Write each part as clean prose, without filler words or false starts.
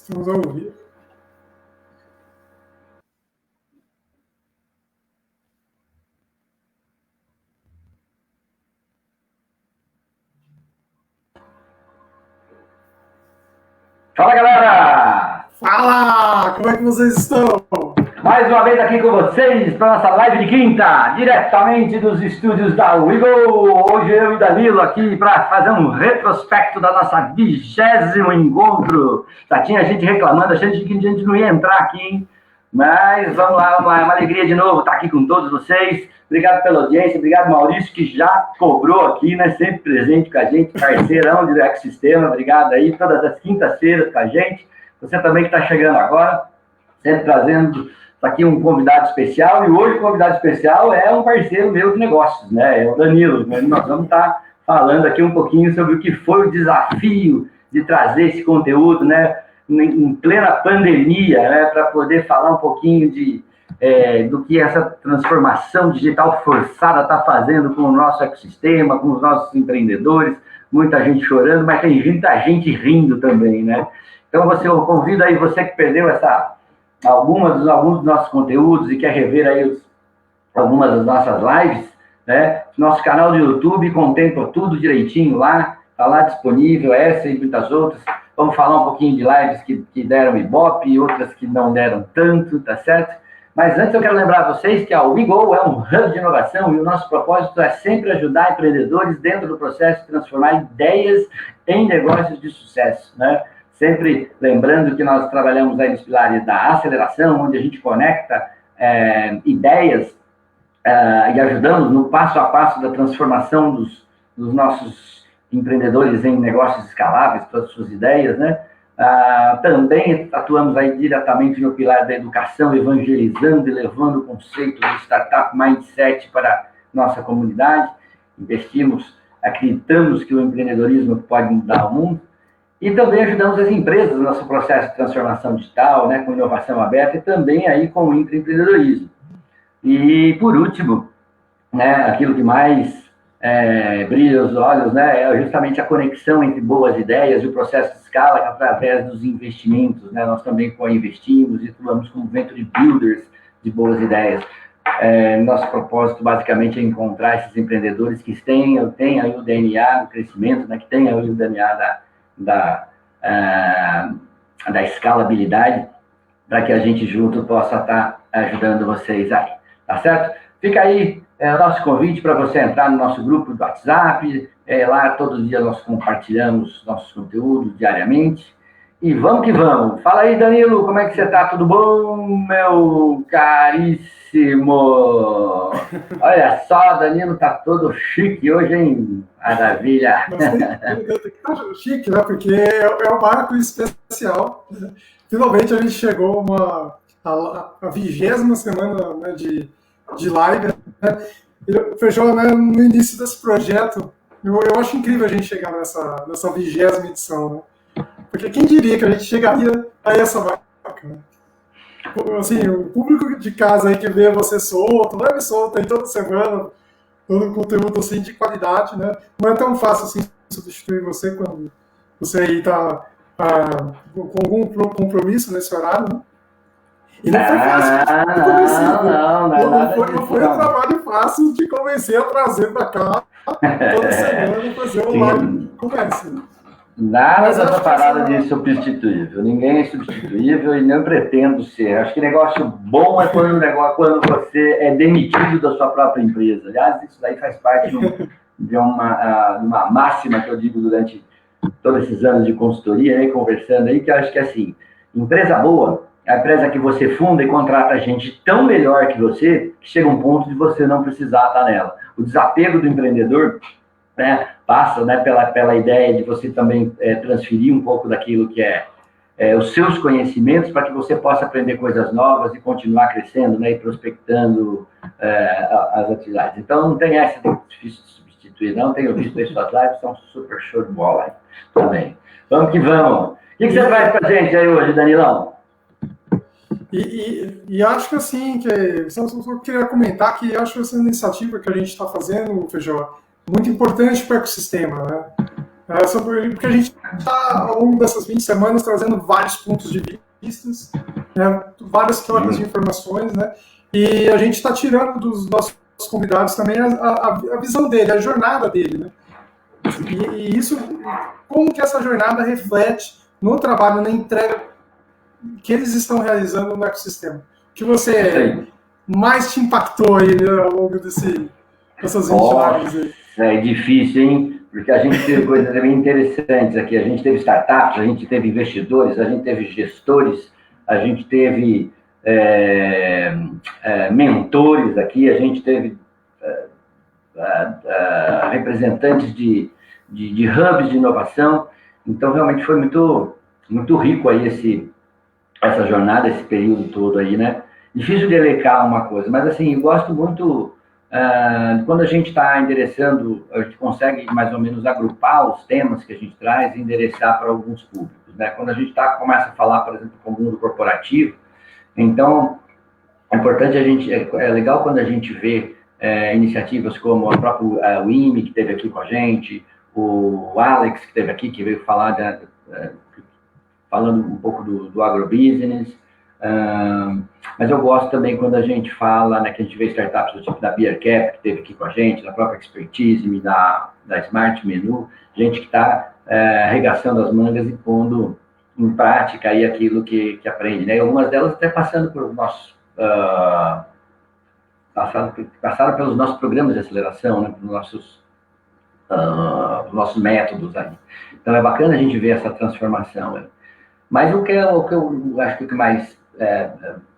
Estamos ao vivo. Fala, galera! Fala! Como é que vocês estão? Mais uma vez aqui com vocês para nossa live de quinta, diretamente dos estúdios da WeGo. Hoje eu e Danilo aqui para fazer um retrospecto da nossa 20º encontro. Já tinha gente reclamando, achando que a gente não ia entrar aqui, hein? Mas vamos lá, é uma alegria de novo estar aqui com todos vocês. Obrigado pela audiência, obrigado Maurício, que já cobrou aqui, né? Sempre presente com a gente, parceirão do ecossistema. Obrigado aí, todas as quintas-feiras com a gente. Você também que está chegando agora, sempre trazendo aqui um convidado especial. E hoje o convidado especial é um parceiro meu de negócios, né? É o Danilo. Nós vamos estar falando aqui um pouquinho sobre o que foi o desafio de trazer esse conteúdo, né? Em plena pandemia, né? Para poder falar um pouquinho do que essa transformação digital forçada está fazendo com o nosso ecossistema, com os nossos empreendedores. Muita gente chorando, mas tem muita gente rindo também, né? Então, eu convido aí você que perdeu alguns dos nossos conteúdos e quer rever aí algumas das nossas lives, né? Nosso canal do YouTube contempla tudo direitinho lá, está lá disponível, essa e muitas outras. Vamos falar um pouquinho de lives que deram Ibope e outras que não deram tanto, tá certo? Mas antes eu quero lembrar a vocês que a WeGo é um hub de inovação e o nosso propósito é sempre ajudar empreendedores dentro do processo de transformar ideias em negócios de sucesso, né? Sempre lembrando que nós trabalhamos aí nos pilares da aceleração, onde a gente conecta ideias e ajudamos no passo a passo da transformação dos nossos empreendedores em negócios escaláveis para as suas ideias, né? Também atuamos aí diretamente no pilar da educação, evangelizando e levando o conceito de startup mindset para a nossa comunidade. Acreditamos que o empreendedorismo pode mudar o mundo. E também ajudamos as empresas no nosso processo de transformação digital, né, com inovação aberta e também aí com o intraempreendedorismo. E, por último, né, aquilo que mais brilha os olhos, né, é justamente a conexão entre boas ideias e o processo de escala através dos investimentos, né? Nós também co-investimos e atuamos como venture builders de boas ideias. Nosso propósito, basicamente, é encontrar esses empreendedores que têm aí o DNA do crescimento, né, que têm aí o DNA da escalabilidade, para que a gente junto possa estar ajudando vocês aí, tá certo? Fica aí o nosso convite para você entrar no nosso grupo do WhatsApp, lá todos os dias nós compartilhamos nossos conteúdos diariamente, e vamos que vamos. Fala aí, Danilo, como é que você está? Tudo bom, meu caríssimo? Olha só, Danilo tá todo chique hoje, hein? Maravilha! Chique, né? Porque é um marco especial. Né? Finalmente a gente chegou a 20ª semana, né, de live. Né? Fechou, né, no início desse projeto. Eu acho incrível a gente chegar nessa 20ª edição, né? Porque quem diria que a gente chegaria a essa marca, né? Assim, o público de casa aí que vê você solto, leve solto aí toda semana, todo conteúdo assim de qualidade, né? Não é tão fácil assim substituir você quando você aí está com algum compromisso nesse horário, né? E não foi fácil. Não foi um trabalho fácil de convencer a trazer para cá toda semana fazer um live conversa. Nada dessa parada de substituível. Ninguém é substituível e não pretendo ser. Acho que negócio bom é quando você é demitido da sua própria empresa. Aliás, isso daí faz parte de uma máxima que eu digo durante todos esses anos de consultoria, aí, conversando aí, que eu acho que é assim, empresa boa é a empresa que você funda e contrata gente tão melhor que você, que chega um ponto de você não precisar estar nela. O desapego do empreendedor, né, passa, né, pela ideia de você também transferir um pouco daquilo que os seus conhecimentos para que você possa aprender coisas novas e continuar crescendo, né, e prospectando as atividades. Então, não tem essa de difícil de substituir, não. Tenho visto as suas lives, são super show de bola aí também. Vamos que vamos. O que você traz para a gente aí hoje, Danilão? E acho que assim, só queria comentar que acho que essa iniciativa que a gente está fazendo, Feijó, muito importante para o ecossistema, né? Porque a gente está, ao longo dessas 20 semanas, trazendo vários pontos de vista, né, várias trocas de informações, né, e a gente está tirando dos nossos convidados também a visão dele, a jornada dele, né, e isso, como que essa jornada reflete no trabalho, na entrega que eles estão realizando no ecossistema. O que você mais te impactou aí, né, ao longo dessas 20 lives aí? É difícil, hein? Porque a gente teve coisas bem interessantes aqui. A gente teve startups, a gente teve investidores, a gente teve gestores, a gente teve mentores aqui, a gente teve representantes de hubs de inovação. Então, realmente foi muito, muito rico aí essa jornada, esse período todo aí, né? Difícil de elencar uma coisa, mas assim, eu gosto muito quando a gente está endereçando, a gente consegue mais ou menos agrupar os temas que a gente traz e endereçar para alguns públicos, né? Quando a gente começa a falar, por exemplo, com o mundo corporativo, então é importante é legal quando a gente vê iniciativas como o próprio Wimi, que esteve aqui com a gente, o Alex, que esteve aqui, que veio falar falando um pouco do agrobusiness, mas eu gosto também quando a gente fala, né, que a gente vê startups do tipo da BeerCap, que esteve aqui com a gente, da própria Expertise, da Smart Menu, gente que está arregaçando as mangas e pondo em prática aí aquilo que aprende, né? E algumas delas até passando por nossos passaram pelos nossos programas de aceleração, né, pelos nossos métodos aí. Então é bacana a gente ver essa transformação, né? Mas o que eu acho que o que mais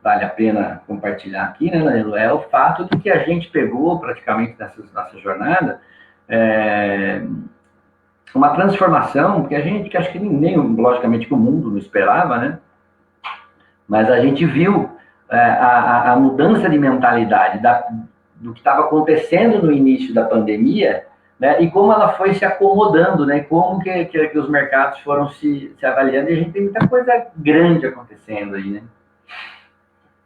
vale a pena compartilhar aqui, né, Danilo, é o fato de que a gente pegou praticamente nessa jornada uma transformação que acho que nem logicamente que o mundo não esperava, né? Mas a gente viu a mudança de mentalidade do que estava acontecendo no início da pandemia, né, e como ela foi se acomodando, né, como que os mercados foram se avaliando, e a gente tem muita coisa grande acontecendo aí, né?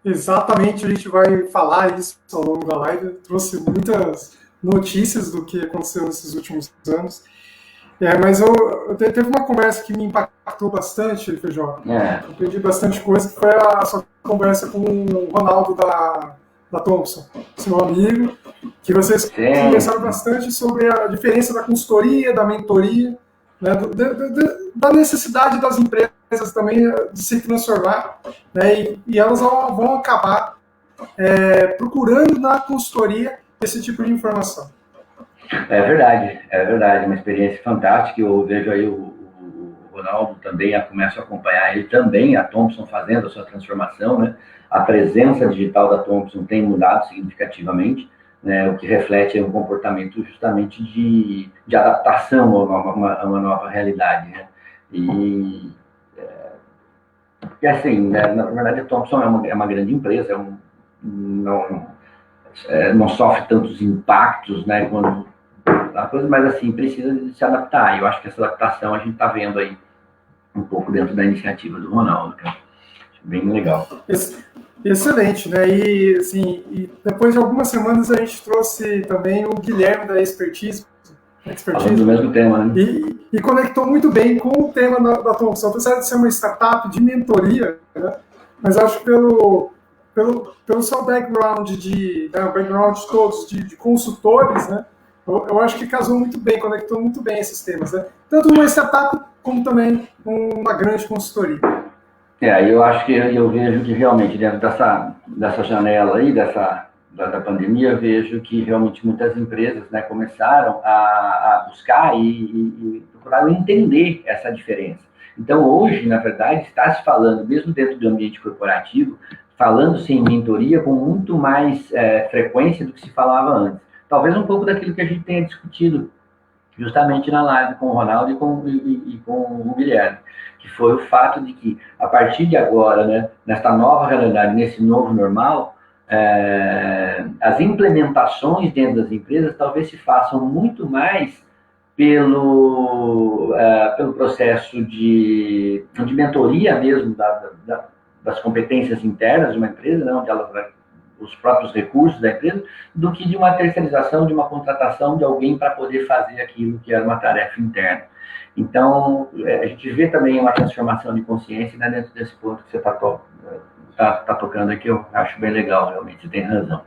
Exatamente, a gente vai falar isso ao longo da live. Eu trouxe muitas notícias do que aconteceu nesses últimos anos. Mas teve uma conversa que me impactou bastante, Feijó. Eu aprendi bastante coisa, que foi a sua conversa com o Ronaldo da Thompson, seu amigo, que vocês conversaram bastante sobre a diferença da consultoria, da mentoria, né, da necessidade das empresas também de se transformar, né, e elas vão acabar procurando na consultoria esse tipo de informação. É verdade, uma experiência fantástica. Eu vejo aí o Ronaldo também, começo a acompanhar ele também, a Thompson fazendo a sua transformação, né? A presença digital da Thompson tem mudado significativamente, né? O que reflete um comportamento justamente de adaptação a uma nova realidade, né? E assim, né? Na verdade a Thompson é uma grande empresa, não sofre tantos impactos, né, quando a coisa, mas assim, precisa de se adaptar. Eu acho que essa adaptação a gente está vendo aí um pouco dentro da iniciativa do Ronaldo, cara. Bem legal. Excelente, né? E, assim, depois de algumas semanas a gente trouxe também o Guilherme da Expertise. Falando do mesmo tema, né? E conectou muito bem com o tema da Thompson. Apesar de ser uma startup de mentoria, né? Mas acho que pelo seu background background de todos, de consultores, né? Eu acho que casou muito bem, conectou muito bem esses temas, né? Tanto uma startup como também uma grande consultoria. Eu acho que eu vejo que realmente dentro dessa janela aí, da pandemia, eu vejo que realmente muitas empresas, né, começaram a buscar e procuraram entender essa diferença. Então, hoje, na verdade, está se falando, mesmo dentro do ambiente corporativo, falando-se em mentoria com muito mais frequência do que se falava antes. Talvez um pouco daquilo que a gente tenha discutido justamente na live com o Ronaldo e com o Guilherme, que foi o fato de que, a partir de agora, né, nesta nova realidade, nesse novo normal, as implementações dentro das empresas talvez se façam muito mais pelo processo de mentoria mesmo das competências internas de uma empresa, né, onde ela vai os próprios recursos da empresa, do que de uma terceirização, de uma contratação de alguém para poder fazer aquilo que era uma tarefa interna. Então, a gente vê também uma transformação de consciência, né, dentro desse ponto que você está tocando aqui, eu acho bem legal, realmente, você tem razão.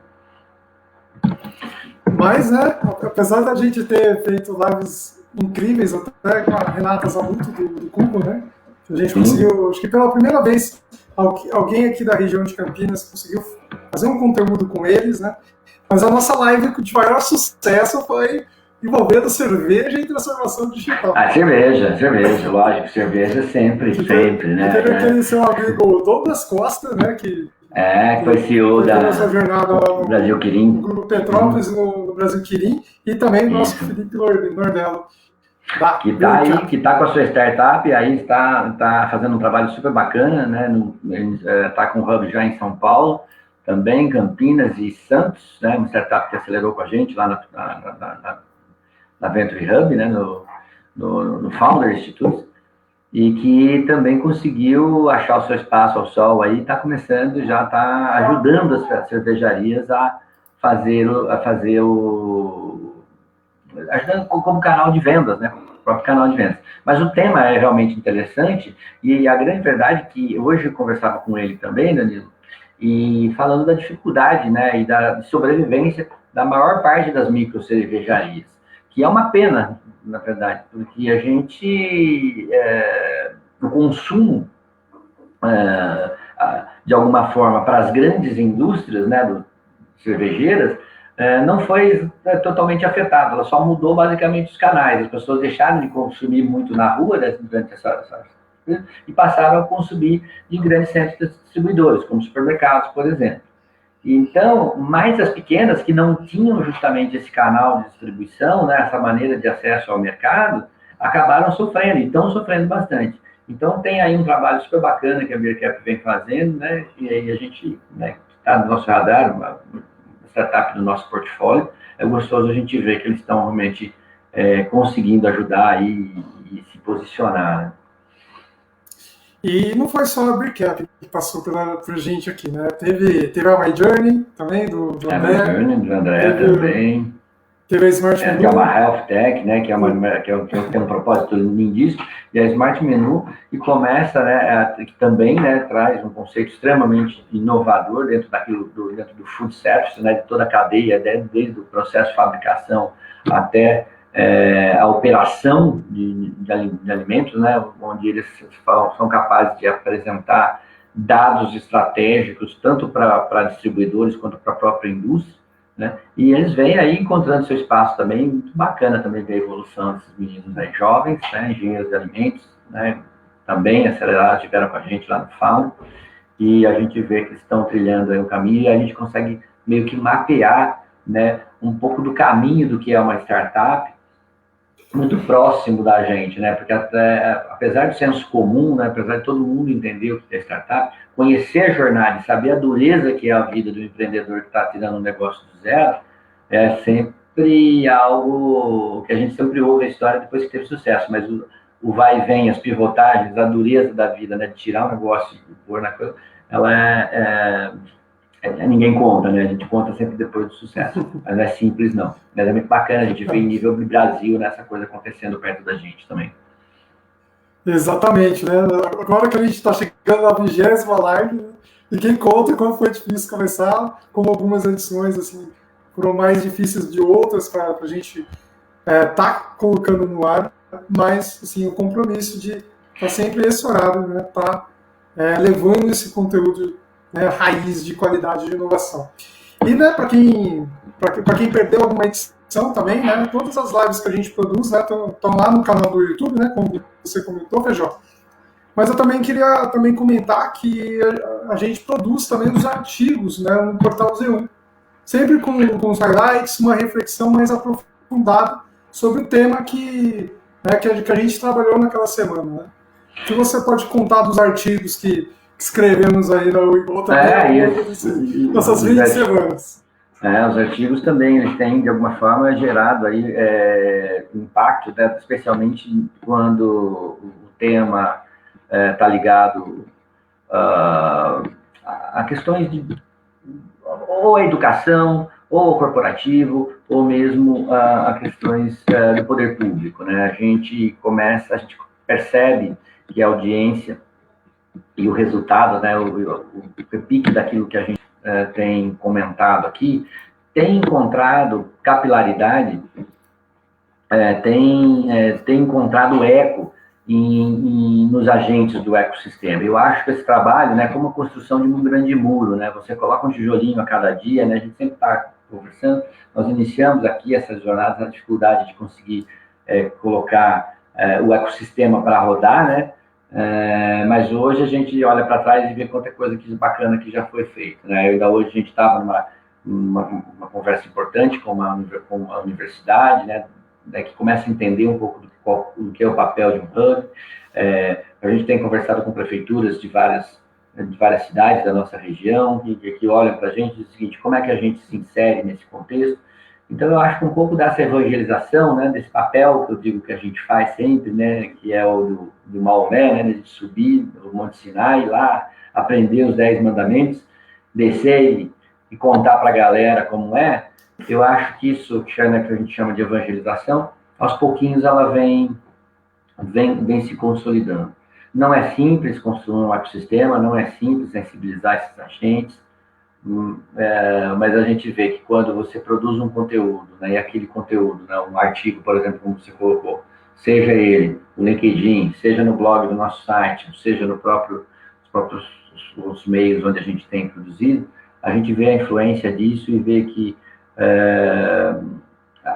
Mas, né, apesar da gente ter feito lives incríveis, até com a Renata Zabuto do Cubo, né, a gente conseguiu, acho que pela primeira vez, alguém aqui da região de Campinas conseguiu fazer um conteúdo com eles, né, mas a nossa live de maior sucesso foi envolvendo cerveja e transformação digital. Cerveja, lógico, cerveja sempre, né? Teve aquele seu amigo Douglas Costa, né, que foi CEO da nossa jornada lá no Brasil Quirim, no Grupo Petrópolis, no Brasil Quirim, e também o nosso Felipe Nordello. Que está com a sua startup, aí está fazendo um trabalho super bacana, né? Está com um hub já em São Paulo, também Campinas e Santos, né? Uma startup que acelerou com a gente lá na Venture Hub, né? No Founder Institute, e que também conseguiu achar o seu espaço ao sol aí, está começando, já está ajudando as cervejarias a fazer ajudando como canal de vendas, né? O próprio canal de vendas. Mas o tema é realmente interessante, e a grande verdade é que hoje eu conversava com ele também, Danilo, e falando da dificuldade, né, e da sobrevivência da maior parte das micro cervejarias, que é uma pena, na verdade, porque a gente, o consumo, de alguma forma, para as grandes indústrias, né, cervejeiras, não foi totalmente afetado, ela só mudou basicamente os canais, as pessoas deixaram de consumir muito na rua durante e passaram a consumir de grandes centros distribuidores, como supermercados, por exemplo. Então, mais as pequenas, que não tinham justamente esse canal de distribuição, né, essa maneira de acesso ao mercado, acabaram sofrendo, e estão sofrendo bastante. Então, tem aí um trabalho super bacana que a Beercap vem fazendo, né, e aí a gente, né, está no nosso radar, uma startup do nosso portfólio. É gostoso a gente ver que eles estão realmente conseguindo ajudar e se posicionar, né? E não foi só a Beercap que passou por gente aqui, né? Teve a My Journey também, do André. Do André também. Teve a Smart Menu. Que é uma health tech, né? Que tem um propósito lindíssimo. E a Smart Menu, que começa, né? Que também, né, traz um conceito extremamente inovador dentro do food service, né? De toda a cadeia, desde o processo de fabricação até a operação de alimentos, né, onde eles são capazes de apresentar dados estratégicos tanto para distribuidores quanto para a própria indústria, né, e eles vêm aí encontrando seu espaço também, muito bacana também ver a evolução desses meninos aí, jovens, né, engenheiros de alimentos, né, também acelerados, estiveram com a gente lá no Founder, e a gente vê que eles estão trilhando aí o caminho, e a gente consegue meio que mapear, né, um pouco do caminho do que é uma startup, muito próximo da gente, né? Porque apesar do senso comum, né? Apesar de todo mundo entender o que é startup, conhecer a jornada e saber a dureza que é a vida do empreendedor que está tirando um negócio do zero, é sempre algo que a gente sempre ouve a história depois que teve sucesso, mas o vai e vem, as pivotagens, a dureza da vida, né? De tirar um negócio e pôr na coisa, ela ninguém conta, né? A gente conta sempre depois do sucesso. Mas não é simples, não. Mas é muito bacana, a gente vê em nível Brasil nessa coisa acontecendo perto da gente também. Exatamente, né? Agora que a gente está chegando na 20ª live, né? E quem conta como foi difícil começar, como algumas edições assim, foram mais difíceis de outras para a gente tá colocando no ar, mas assim, o compromisso de estar sempre esse horário, né? Tá levando esse conteúdo, né, raiz de qualidade de inovação. E, né, para quem perdeu alguma edição também, né, todas as lives que a gente produz estão lá no canal do YouTube, né, como você comentou, Feijó. Mas eu também queria comentar que a gente produz também os artigos, né, no portal Z1. Sempre com os highlights, uma reflexão mais aprofundada sobre o tema que a gente trabalhou naquela semana. Né? O que você pode contar dos artigos que escrevemos aí na Wiggle também nessas 20 semanas? Os artigos também, eles têm, de alguma forma, gerado aí impacto, né, especialmente quando o tema está ligado a questões de ou a educação, ou corporativo, ou mesmo a questões do poder público, né? A gente percebe que a audiência e o resultado, né, o pique daquilo que a gente tem comentado aqui, tem encontrado capilaridade, tem encontrado eco nos agentes do ecossistema. Eu acho que esse trabalho, né, como a construção de um grande muro, né, você coloca um tijolinho a cada dia, né, a gente sempre está conversando, nós iniciamos aqui essas jornadas na dificuldade de conseguir colocar o ecossistema para rodar, né, mas hoje a gente olha para trás e vê quanta coisa que bacana que já foi feita, né, ainda hoje a gente estava numa conversa importante com a universidade, né, que começa a entender um pouco do que é o papel de um hub. A gente tem conversado com prefeituras de várias cidades da nossa região, que olham para a gente e dizem o seguinte: como é que a gente se insere nesse contexto? Então, eu acho que um pouco dessa evangelização, né, desse papel que eu digo que a gente faz sempre, né, que é o do Maomé, né, de subir o Monte Sinai, lá aprender os 10 mandamentos, descer e contar para a galera como é. Eu acho que isso, que a gente chama de evangelização, aos pouquinhos ela vem se consolidando. Não é simples construir um ecossistema, não é simples sensibilizar esses agentes, mas a gente vê que quando você produz um conteúdo, né, e aquele conteúdo, né, um artigo, por exemplo, como você colocou, seja ele no LinkedIn, seja no blog do nosso site, seja nos próprios os meios onde a gente tem produzido, a gente vê a influência disso e vê que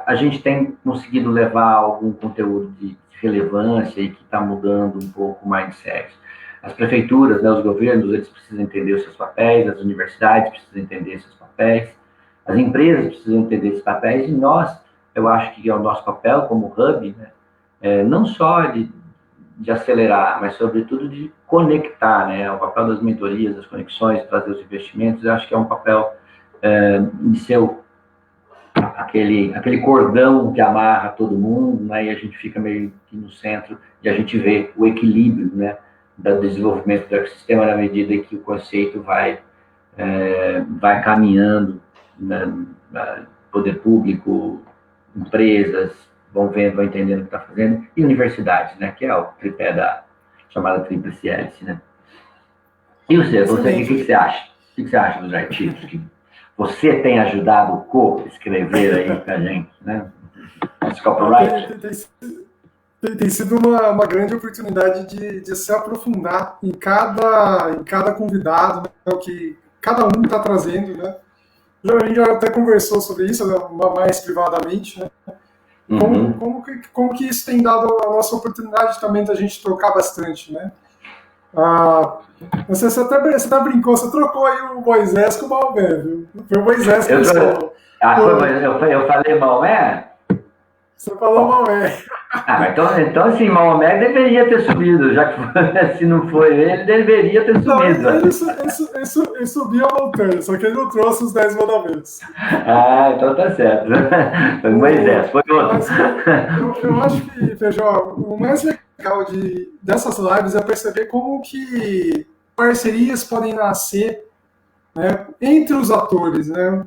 a gente tem conseguido levar algum conteúdo de relevância e que está mudando um pouco o mindset. As prefeituras, né, os governos, eles precisam entender os seus papéis, as universidades precisam entender seus papéis, as empresas precisam entender esses papéis, e nós, eu acho que é o nosso papel como hub, né, não só de acelerar, mas sobretudo de conectar, né, o papel das mentorias, das conexões, trazer os investimentos. Eu acho que é um papel de ser aquele cordão que amarra todo mundo, né, e a gente fica meio que no centro e a gente vê o equilíbrio, né, do desenvolvimento do ecossistema na medida em que o conceito vai caminhando, né, poder público, empresas vão vendo, vão entendendo o que está fazendo, e universidades, né, que é o tripé da chamada tríplice hélice, né. E você, o que você acha? O que você acha dos artigos que você tem ajudado o Co a escrever aí pra gente, né? Esse copyright? Tem sido uma grande oportunidade de se aprofundar em cada convidado, né, o que cada um está trazendo, né? A gente já até conversou sobre isso, né, mais privadamente, né? Como que isso tem dado a nossa oportunidade também da gente trocar bastante, né? Você até brincou, você trocou aí o Moisés com o Maomé, viu? Foi o Moisés que falou. Eu falei Maomé? Você falou Maomé. Então assim, Maomé deveria ter subido, já que se não foi ele, deveria ter subido. Ele subiu a montanha, só que ele não trouxe os 10 mandamentos. Então tá certo. Foi Moisés, foi outro. Eu acho que, Feijó, o mais legal dessas lives é perceber como que parcerias podem nascer, né, entre os atores, né?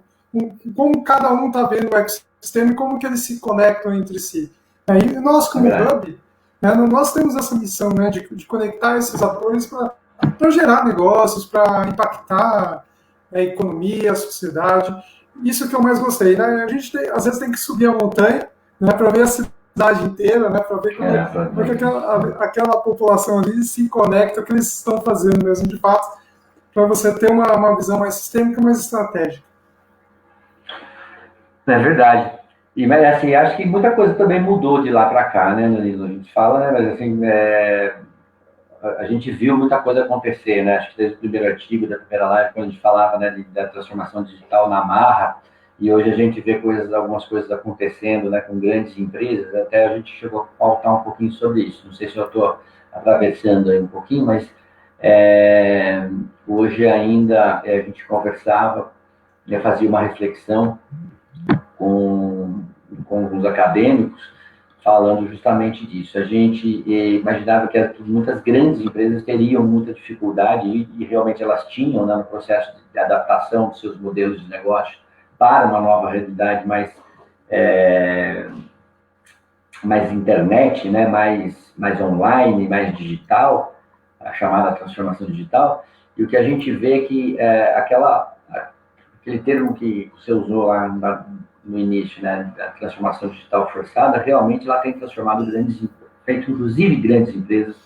Como cada um está vendo o ecossistema e como que eles se conectam entre si. E nós, como hub, né, nós temos essa missão, né, de conectar esses atores para gerar negócios, para impactar a economia, a sociedade. Isso que eu mais gostei, né? A gente às vezes tem que subir a montanha, né, para ver a cidade inteira, né, para ver como é que aquela população ali se conecta, o que eles estão fazendo mesmo de fato, para você ter uma visão mais sistêmica, mais estratégica. É verdade. Mas assim, acho que muita coisa também mudou de lá para cá, né, Danilo? A gente fala, né, mas assim, a gente viu muita coisa acontecer, né? Acho que desde o primeiro artigo da primeira live, quando a gente falava, né, da transformação digital na marra, e hoje a gente vê algumas coisas acontecendo, né, com grandes empresas. Até a gente chegou a pautar um pouquinho sobre isso. Não sei se eu estou atravessando aí um pouquinho, mas hoje ainda a gente conversava, fazia uma reflexão com os acadêmicos, falando justamente disso. A gente imaginava que muitas grandes empresas teriam muita dificuldade, e realmente elas tinham, né, no processo de adaptação dos seus modelos de negócio para uma nova realidade mais internet, né, mais online, mais digital, a chamada transformação digital, e o que a gente vê é que aquele termo que você usou lá no início, né, da transformação digital forçada, realmente ela tem transformado feito inclusive grandes empresas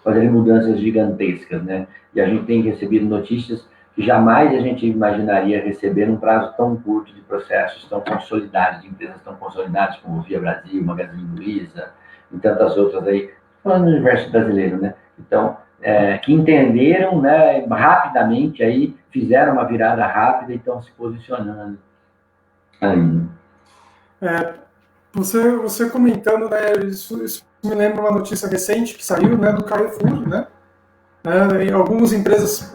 fazerem mudanças gigantescas, né, e a gente tem recebido notícias que jamais a gente imaginaria receber num prazo tão curto de processos tão consolidados, de empresas tão consolidadas como Via Brasil, Magazine Luiza e tantas outras aí, falando no universo brasileiro, né? Então, que entenderam, né, rapidamente aí, fizeram uma virada rápida e estão se posicionando aí. Você comentando, né, isso me lembra uma notícia recente que saiu, né, do Carrefour, né? E algumas empresas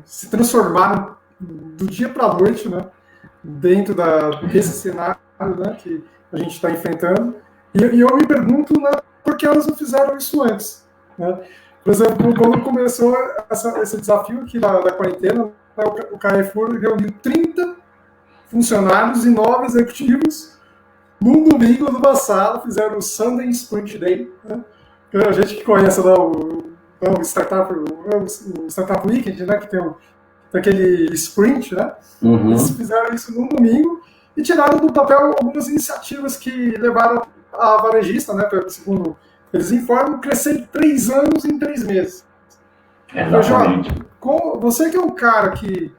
se transformaram do dia para a noite, né, dentro desse cenário, né, que a gente está enfrentando. E eu me pergunto, né, por que elas não fizeram isso antes, né? Por exemplo, quando começou esse desafio aqui da quarentena, né, o Carrefour reuniu 30 funcionários e 9 executivos num domingo do passado, fizeram o Sunday Sprint Day, né? A gente que conhece lá o Startup Weekend, né, que tem aquele sprint, né? Eles fizeram isso num domingo e tiraram do papel algumas iniciativas que levaram a varejista, né, segundo eles informam, crescer em 3 anos em 3 meses. Exatamente. Você que é um cara que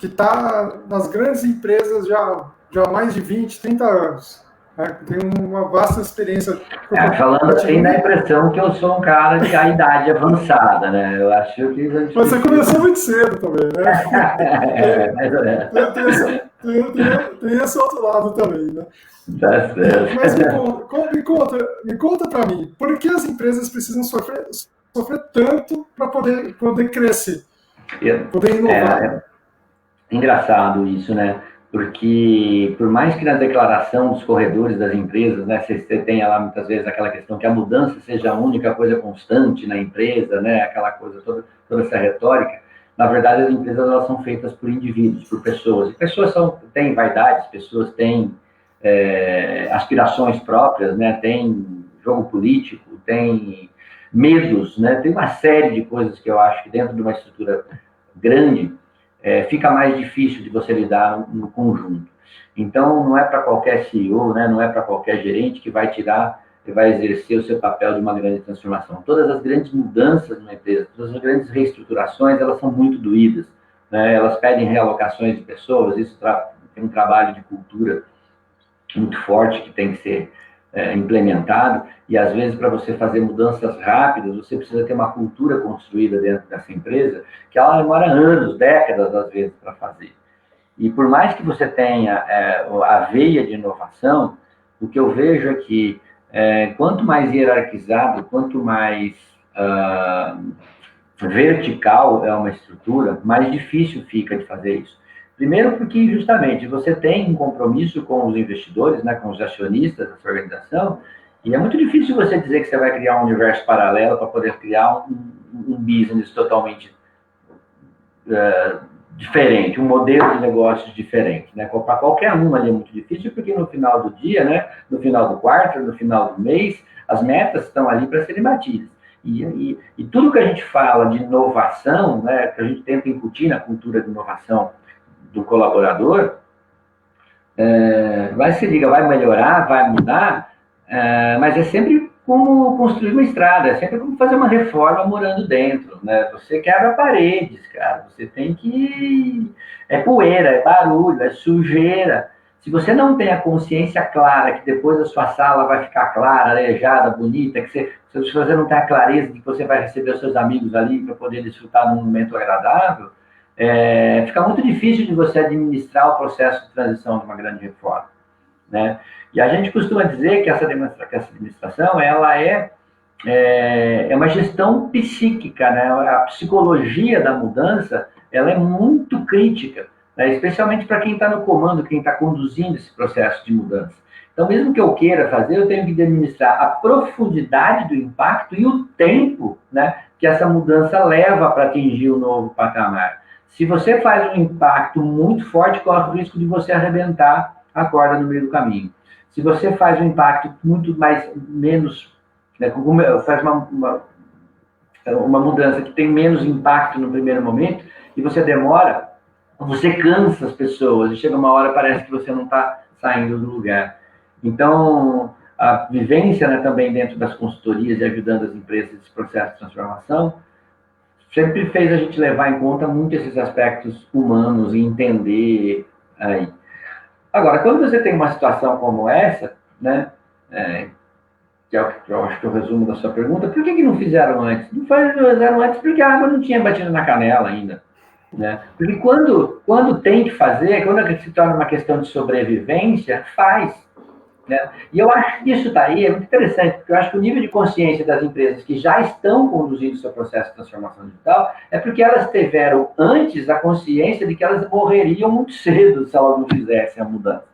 está nas grandes empresas já há mais de 20, 30 anos, né, tem uma vasta experiência. Falando assim, dá a impressão que eu sou um cara de a idade avançada, né? Eu acho que... Mas você começou muito cedo também, né? Tem esse outro lado também, né? Tá certo. Mas me conta para mim, por que as empresas precisam sofrer tanto para poder crescer, poder inovar? Engraçado isso, né? Porque, por mais que na declaração dos corredores das empresas, né, você tenha lá muitas vezes aquela questão que a mudança seja a única coisa constante na empresa, né, aquela coisa, toda essa retórica, na verdade as empresas elas são feitas por indivíduos, por pessoas, e pessoas têm vaidades, pessoas têm aspirações próprias, né, tem jogo político, tem medos, né, tem uma série de coisas que eu acho que dentro de uma estrutura grande, fica mais difícil de você lidar no conjunto. Então, não é para qualquer CEO, né, não é para qualquer gerente que vai exercer o seu papel de uma grande transformação. Todas as grandes mudanças numa empresa, todas as grandes reestruturações, elas são muito doídas, né, elas pedem realocações de pessoas, isso tem um trabalho de cultura muito forte que tem que ser implementado, e às vezes para você fazer mudanças rápidas, você precisa ter uma cultura construída dentro dessa empresa, que ela demora anos, décadas às vezes para fazer. E por mais que você tenha a veia de inovação, o que eu vejo é que quanto mais hierarquizado, quanto mais vertical é uma estrutura, mais difícil fica de fazer isso. Primeiro porque, justamente, você tem um compromisso com os investidores, né, com os acionistas dessa organização, e é muito difícil você dizer que você vai criar um universo paralelo para poder criar um business totalmente diferente, um modelo de negócios diferente, né? Para qualquer um ali é muito difícil, porque no final do dia, né, no final do quarto, no final do mês, as metas estão ali para serem batidas. E tudo que a gente fala de inovação, né, que a gente tenta incutir na cultura de inovação do colaborador, vai melhorar, vai mudar, mas é sempre como construir uma estrada, é sempre como fazer uma reforma morando dentro, né? Você quebra paredes, cara, você tem que... É poeira, é barulho, é sujeira. Se você não tem a consciência clara que depois a sua sala vai ficar clara, arejada, bonita, se você não tem a clareza de que você vai receber os seus amigos ali para poder desfrutar de um momento agradável, fica muito difícil de você administrar o processo de transição de uma grande reforma, né? E a gente costuma dizer que essa administração ela é uma gestão psíquica, né? A psicologia da mudança ela é muito crítica, né? Especialmente para quem está no comando, quem está conduzindo esse processo de mudança. Então, mesmo que eu queira fazer, eu tenho que administrar a profundidade do impacto e o tempo, né, que essa mudança leva para atingir o novo patamar. Se você faz um impacto muito forte, corre o risco de você arrebentar a corda no meio do caminho. Se você faz um impacto muito menos, né, faz uma mudança que tem menos impacto no primeiro momento, e você demora, você cansa as pessoas, e chega uma hora parece que você não está saindo do lugar. Então, a vivência, né, também dentro das consultorias e ajudando as empresas nesse processo de transformação, sempre fez a gente levar em conta muito esses aspectos humanos e entender aí. Agora, quando você tem uma situação como essa, né, que é o que eu acho que é o resumo da sua pergunta, por que não fizeram antes? Não fizeram antes porque a água não tinha batido na canela ainda. Né? Porque quando tem que fazer, quando se torna uma questão de sobrevivência, faz. Né? E eu acho que isso daí é muito interessante, porque eu acho que o nível de consciência das empresas que já estão conduzindo o seu processo de transformação digital é porque elas tiveram antes a consciência de que elas morreriam muito cedo se elas não fizessem a mudança.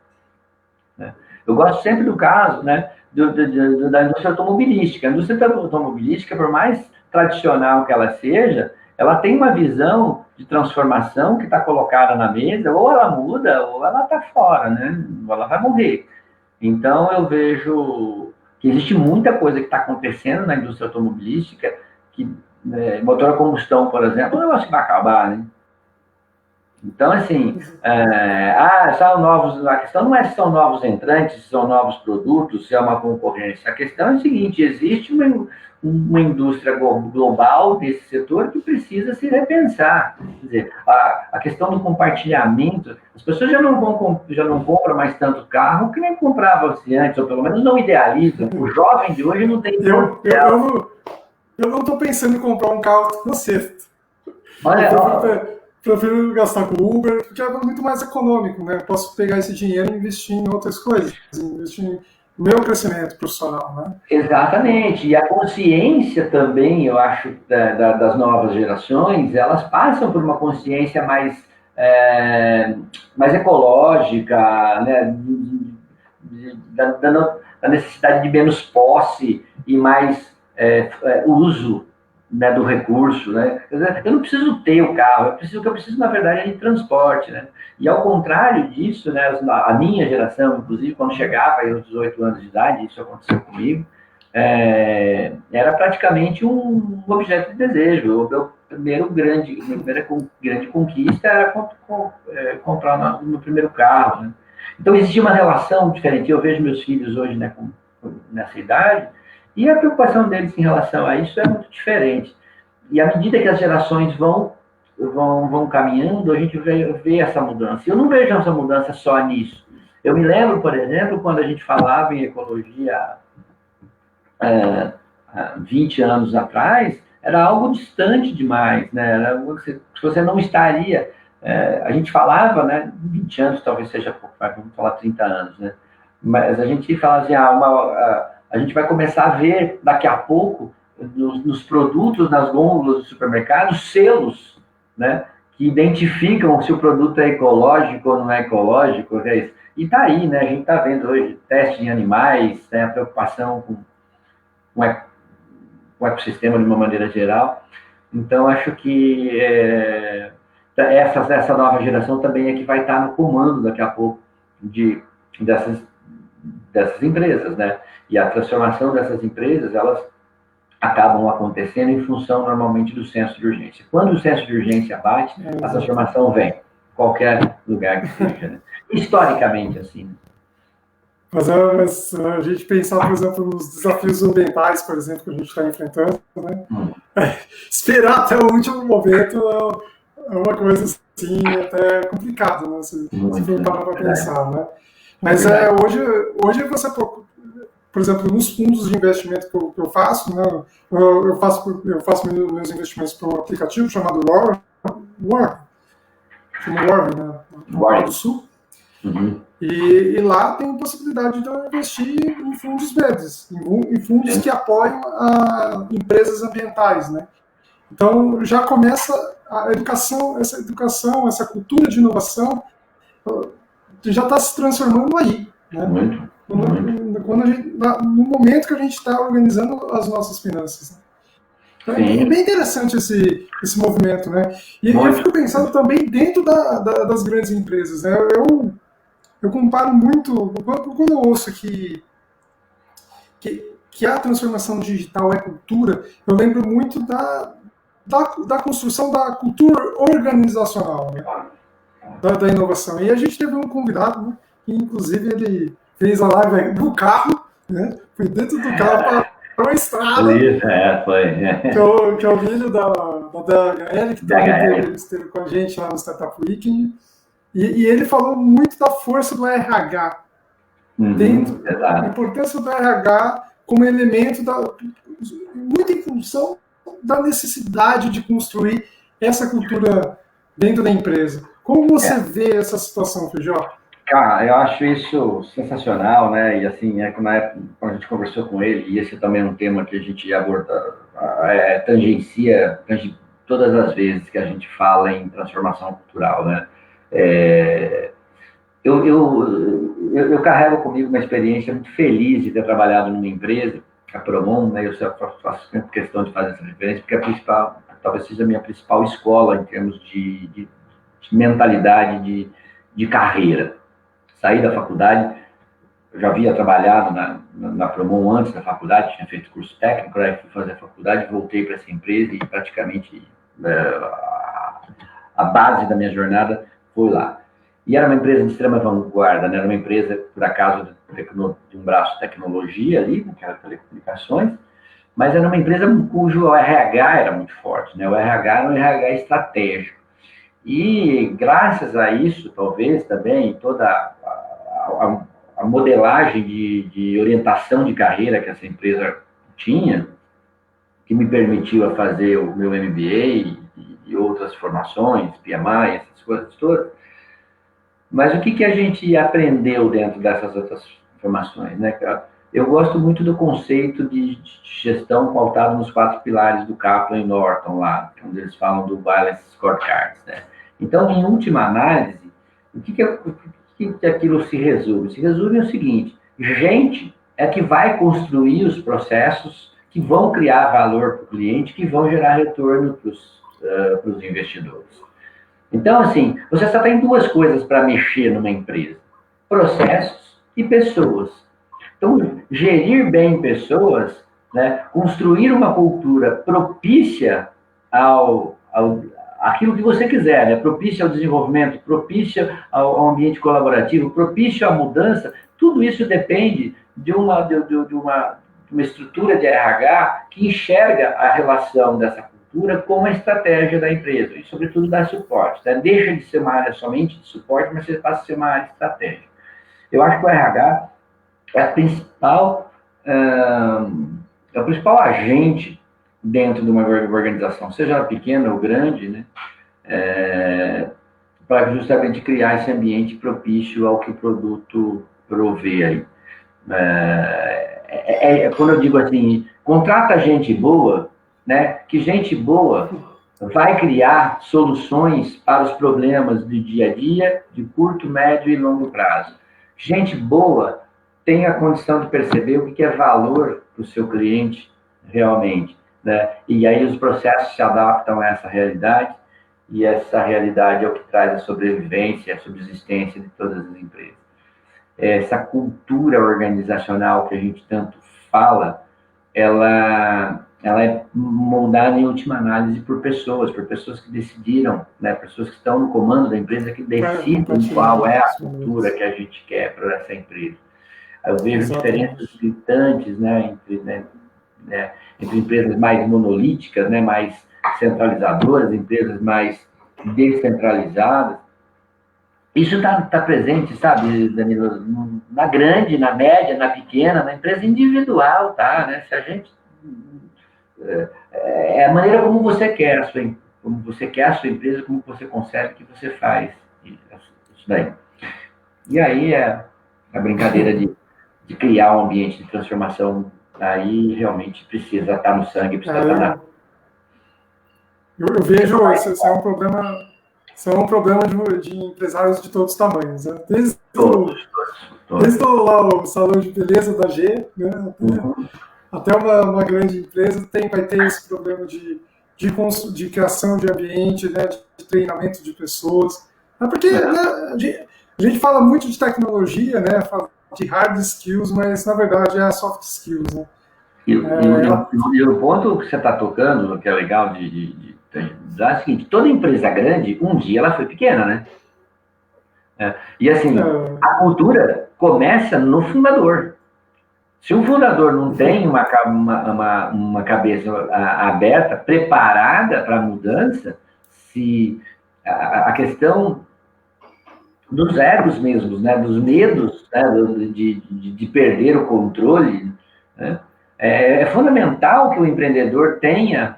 Né? Eu gosto sempre do caso, né, da indústria automobilística. A indústria automobilística, por mais tradicional que ela seja, ela tem uma visão de transformação que está colocada na mesa, ou ela muda, ou ela está fora, né? Ou ela vai morrer. Então, eu vejo que existe muita coisa que está acontecendo na indústria automobilística, que motor a combustão, por exemplo, é um negócio que vai acabar, né? Então, assim, são novos, a questão não é se são novos entrantes, se são novos produtos, se é uma concorrência. A questão é a seguinte, existe uma indústria global desse setor que precisa se repensar. Quer dizer, a questão do compartilhamento, as pessoas já não compram mais tanto carro que nem compravam antes, ou pelo menos não idealizam. O jovem de hoje não tem... Eu não estou pensando em comprar um carro no sexto. Olha, prefiro gastar com Uber, porque é muito mais econômico, né? Eu posso pegar esse dinheiro e investir em outras coisas, investir no meu crescimento profissional, né? Exatamente. E a consciência também, eu acho, das novas gerações, elas passam por uma consciência mais ecológica, né? Da necessidade de menos posse e mais uso, né, do recurso, né? Eu não preciso ter o carro, o que eu preciso, na verdade, é de transporte, né? E ao contrário disso, né, a minha geração, inclusive, quando chegava aos 18 anos de idade, isso aconteceu comigo, era praticamente um objeto de desejo. O meu minha primeira grande conquista era comprar no primeiro carro, né? Então, existia uma relação diferente. Eu vejo meus filhos hoje, né, nessa idade, e a preocupação deles em relação a isso é muito diferente. E à medida que as gerações vão caminhando, a gente vê essa mudança. Eu não vejo essa mudança só nisso. Eu me lembro, por exemplo, quando a gente falava em ecologia há 20 anos atrás, era algo distante demais, né? Era algo que você não estaria... a gente falava, né, 20 anos talvez seja pouco, vamos falar 30 anos, né? Mas a gente falava assim, a gente vai começar a ver daqui a pouco nos produtos, nas gôndolas do supermercado, selos, né, que identificam se o produto é ecológico ou não é ecológico. E está aí, né, a gente está vendo hoje teste em animais, né, a preocupação com o ecossistema de uma maneira geral. Então, acho que essa nova geração também é que vai estar no comando daqui a pouco dessas empresas, né? E a transformação dessas empresas, elas acabam acontecendo em função, normalmente, do senso de urgência. Quando o senso de urgência bate, a transformação vem, em qualquer lugar que seja, né? Historicamente, assim. Né? Mas a gente pensar, por exemplo, nos desafios ambientais, por exemplo, que a gente está enfrentando, né? Esperar até o último momento é uma coisa, assim, até complicada, né? Se for parar para pensar, né? Mas hoje você, por exemplo, nos fundos de investimento que eu faço, né, eu faço meus investimentos por um aplicativo chamado Warren, né, no Rio do Sul. Uhum. E lá tem a possibilidade de eu investir em fundos verdes, em fundos que apoiam empresas ambientais, né? Então já começa a educação, essa cultura de inovação já está se transformando aí, né? Muito. No momento que a gente está organizando as nossas finanças. Né? É bem interessante esse movimento, né? E eu fico pensando também dentro das grandes empresas, né? Eu comparo muito, quando eu ouço que a transformação digital é cultura, eu lembro muito da construção da cultura organizacional, né? Da inovação. E a gente teve um convidado, né, que inclusive ele fez a live no carro, né? Foi dentro do carro para uma estrada. Isso, foi. Que é o vídeo da DHL, que também esteve com a gente lá no Startup Weekend. E ele falou muito da força do RH. A importância do RH como elemento muito em função da necessidade de construir essa cultura dentro da empresa. Como você vê essa situação, Feijó? Cara, eu acho isso sensacional, né? E assim, na época, quando a gente conversou com ele, e esse também é um tema que a gente aborda, tangencia todas as vezes que a gente fala em transformação cultural, né? Eu carrego comigo uma experiência muito feliz de ter trabalhado numa empresa, a Promon, né? Eu faço sempre questão de fazer essa referência, porque talvez seja a minha principal escola em termos de mentalidade de carreira. Saí da faculdade, eu já havia trabalhado na Promon antes da faculdade, tinha feito curso técnico, aí fui fazer a faculdade, voltei para essa empresa e praticamente a base da minha jornada foi lá. E era uma empresa de extrema vanguarda, né? Era uma empresa, por acaso, de um braço de tecnologia ali, que era telecomunicações, mas era uma empresa cujo RH era muito forte, né? O RH era um RH estratégico. E graças a isso, talvez, também, toda a modelagem de orientação de carreira que essa empresa tinha, que me permitiu fazer o meu MBA e outras formações, PMI, essas coisas todas. Mas o que a gente aprendeu dentro dessas outras formações, né, cara? Eu gosto muito do conceito de gestão pautado nos 4 pilares do Kaplan e Norton lá, onde eles falam do Balance Scorecards, né? Então, em última análise, o que aquilo se resume? Se resume o seguinte: gente é que vai construir os processos que vão criar valor para o cliente, que vão gerar retorno para os investidores. Então, assim, você só tem 2 coisas para mexer numa empresa: processos e pessoas. Então, gerir bem pessoas, né, construir uma cultura propícia aquilo que você quiser, né? Propício ao desenvolvimento, propício ao ambiente colaborativo, propício à mudança, tudo isso depende de uma estrutura de RH que enxerga a relação dessa cultura com a estratégia da empresa e, sobretudo, dá suporte. Né? Deixa de ser uma área somente de suporte, mas você passa a ser uma área estratégica. Eu acho que o RH é o principal agente dentro de uma organização, seja ela pequena ou grande, né? Para justamente criar esse ambiente propício ao que o produto provê aí. Quando eu digo assim, contrata gente boa, né? Que gente boa vai criar soluções para os problemas do dia a dia, de curto, médio e longo prazo. Gente boa tem a condição de perceber o que é valor para o seu cliente realmente, né? E aí os processos se adaptam a essa realidade, e essa realidade é o que traz a sobrevivência, a subsistência de todas as empresas. Essa cultura organizacional que a gente tanto fala, ela é moldada em última análise por pessoas que decidiram, né? Pessoas que estão no comando da empresa, que decidem qual é a cultura que a gente quer para essa empresa. Eu vejo diferenças gritantes, né, entre empresas mais monolíticas, né, mais centralizadoras, empresas mais descentralizadas. Isso está presente, sabe, Danilo, na grande, na média, na pequena, na empresa individual, tá? Né? Se a gente é a maneira como você quer a sua empresa, como você consegue que você faz isso daí. E aí a brincadeira de criar um ambiente de transformação, aí realmente precisa estar no sangue, precisa estar na... Eu vejo isso é um problema de empresários de todos os tamanhos, né? Desde o salão de beleza da G, né? até uma grande empresa vai ter esse problema de criação de ambiente, né, de treinamento de pessoas. Porque né, a gente fala muito de tecnologia, né, fala de hard skills, mas na verdade é soft skills. Né? E o ponto que você está tocando, que é legal é o seguinte, toda empresa grande, um dia ela foi pequena, né? E assim, a cultura começa no fundador. Se o fundador não tem uma cabeça aberta, preparada para a mudança, se a questão dos egos mesmos, né, dos medos, né, de perder o controle, né, é fundamental que o empreendedor tenha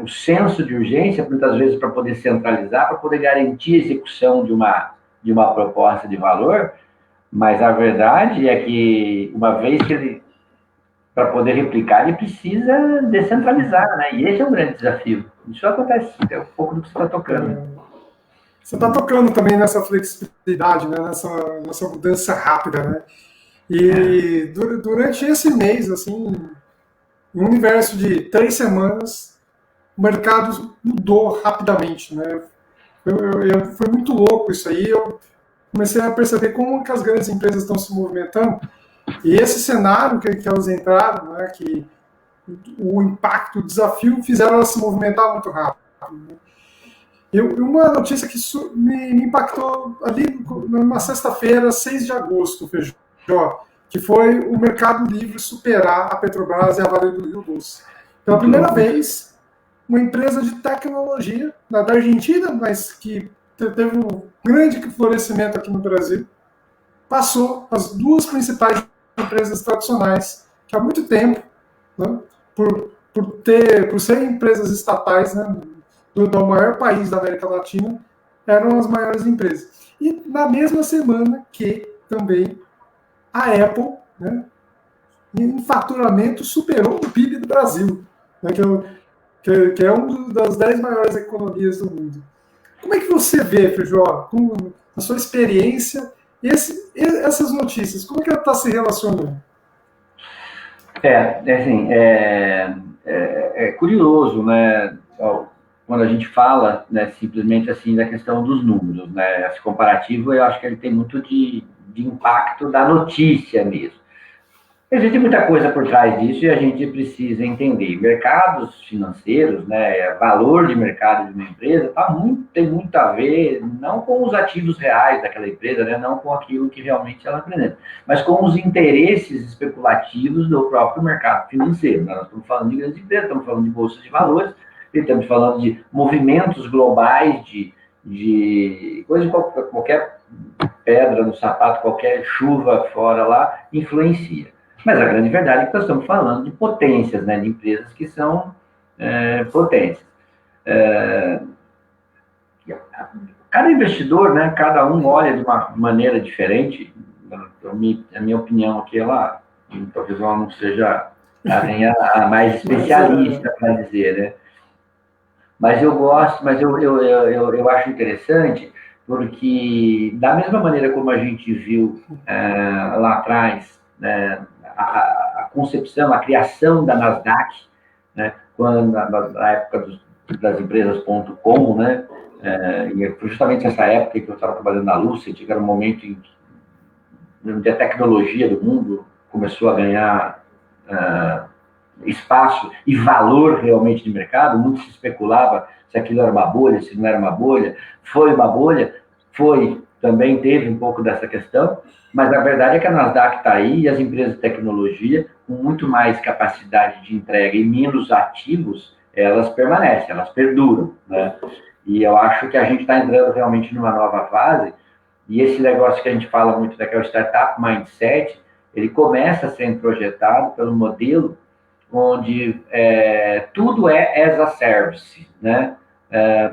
o senso de urgência, muitas vezes, para poder centralizar, para poder garantir a execução de uma proposta de valor, mas a verdade é que, uma vez que ele, para poder replicar, ele precisa descentralizar, né? E esse é um grande desafio. Isso acontece, é um pouco do que você está tocando. Você está tocando também nessa flexibilidade, né? nessa mudança rápida, né? E durante esse mês, assim, em um universo de 3 semanas, o mercado mudou rapidamente, né? Foi muito louco isso aí. Eu comecei a perceber como que as grandes empresas estão se movimentando. E esse cenário que elas entraram, né, que o impacto, o desafio, fizeram elas se movimentar muito rápido. Né? Uma notícia que me impactou ali numa sexta-feira, 6 de agosto, Feijó, que foi o Mercado Livre superar a Petrobras e a Vale do Rio Doce. Pela primeira vez, uma empresa de tecnologia da Argentina, mas que teve um grande florescimento aqui no Brasil, passou as duas principais empresas tradicionais, que há muito tempo, né, por serem empresas estatais, né, do maior país da América Latina, eram as maiores empresas. E na mesma semana que também a Apple, né, em faturamento, superou o PIB do Brasil, né, que é uma das 10 maiores economias do mundo. Como é que você vê, Feijó, com a sua experiência, essas notícias, como é que ela está se relacionando? É curioso, né? Quando a gente fala, né, simplesmente assim, da questão dos números, né? Esse comparativo, eu acho que ele tem muito de impacto da notícia mesmo. Existe muita coisa por trás disso e a gente precisa entender. Mercados financeiros, né, valor de mercado de uma empresa, tem muito a ver, não com os ativos reais daquela empresa, né, não com aquilo que realmente ela apresenta, mas com os interesses especulativos do próprio mercado financeiro. Nós estamos falando de grandes empresas, estamos falando de bolsas de valores, estamos falando de movimentos globais, de coisa, qualquer pedra no sapato, qualquer chuva fora lá, influencia. Mas a grande verdade é que nós estamos falando de potências, né, de empresas que são potências. Cada investidor, né, cada um olha de uma maneira diferente. A minha opinião aqui, talvez ela não seja a mais especialista para dizer, né? Mas eu gosto, eu acho interessante, porque da mesma maneira como a gente viu lá atrás, né, a concepção, a criação da Nasdaq, né, quando, na época das empresas.com, né, e foi justamente nessa época que eu estava trabalhando na Lucid, que era um momento em que a tecnologia do mundo começou a ganhar espaço e valor realmente de mercado. Muito se especulava se aquilo era uma bolha, se não era uma bolha. Foi uma bolha, também teve um pouco dessa questão, mas a verdade é que a Nasdaq está aí e as empresas de tecnologia, com muito mais capacidade de entrega e menos ativos, elas permanecem, elas perduram, né? E eu acho que a gente está entrando realmente numa nova fase, e esse negócio que a gente fala muito daquele startup mindset, ele começa a ser projetado pelo modelo onde tudo é as a service, né?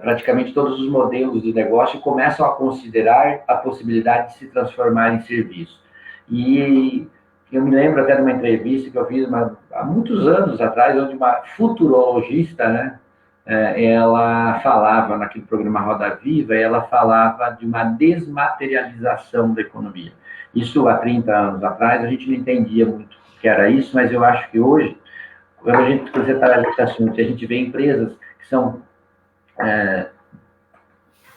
Praticamente todos os modelos de negócio começam a considerar a possibilidade de se transformar em serviço. E eu me lembro até de uma entrevista que eu fiz há muitos anos atrás, onde uma futurologista, né, ela falava, naquele programa Roda Viva, ela falava de uma desmaterialização da economia. Isso há 30 anos atrás, a gente não entendia muito o que era isso, mas eu acho que hoje quando você está nesse assunto, a gente vê empresas que são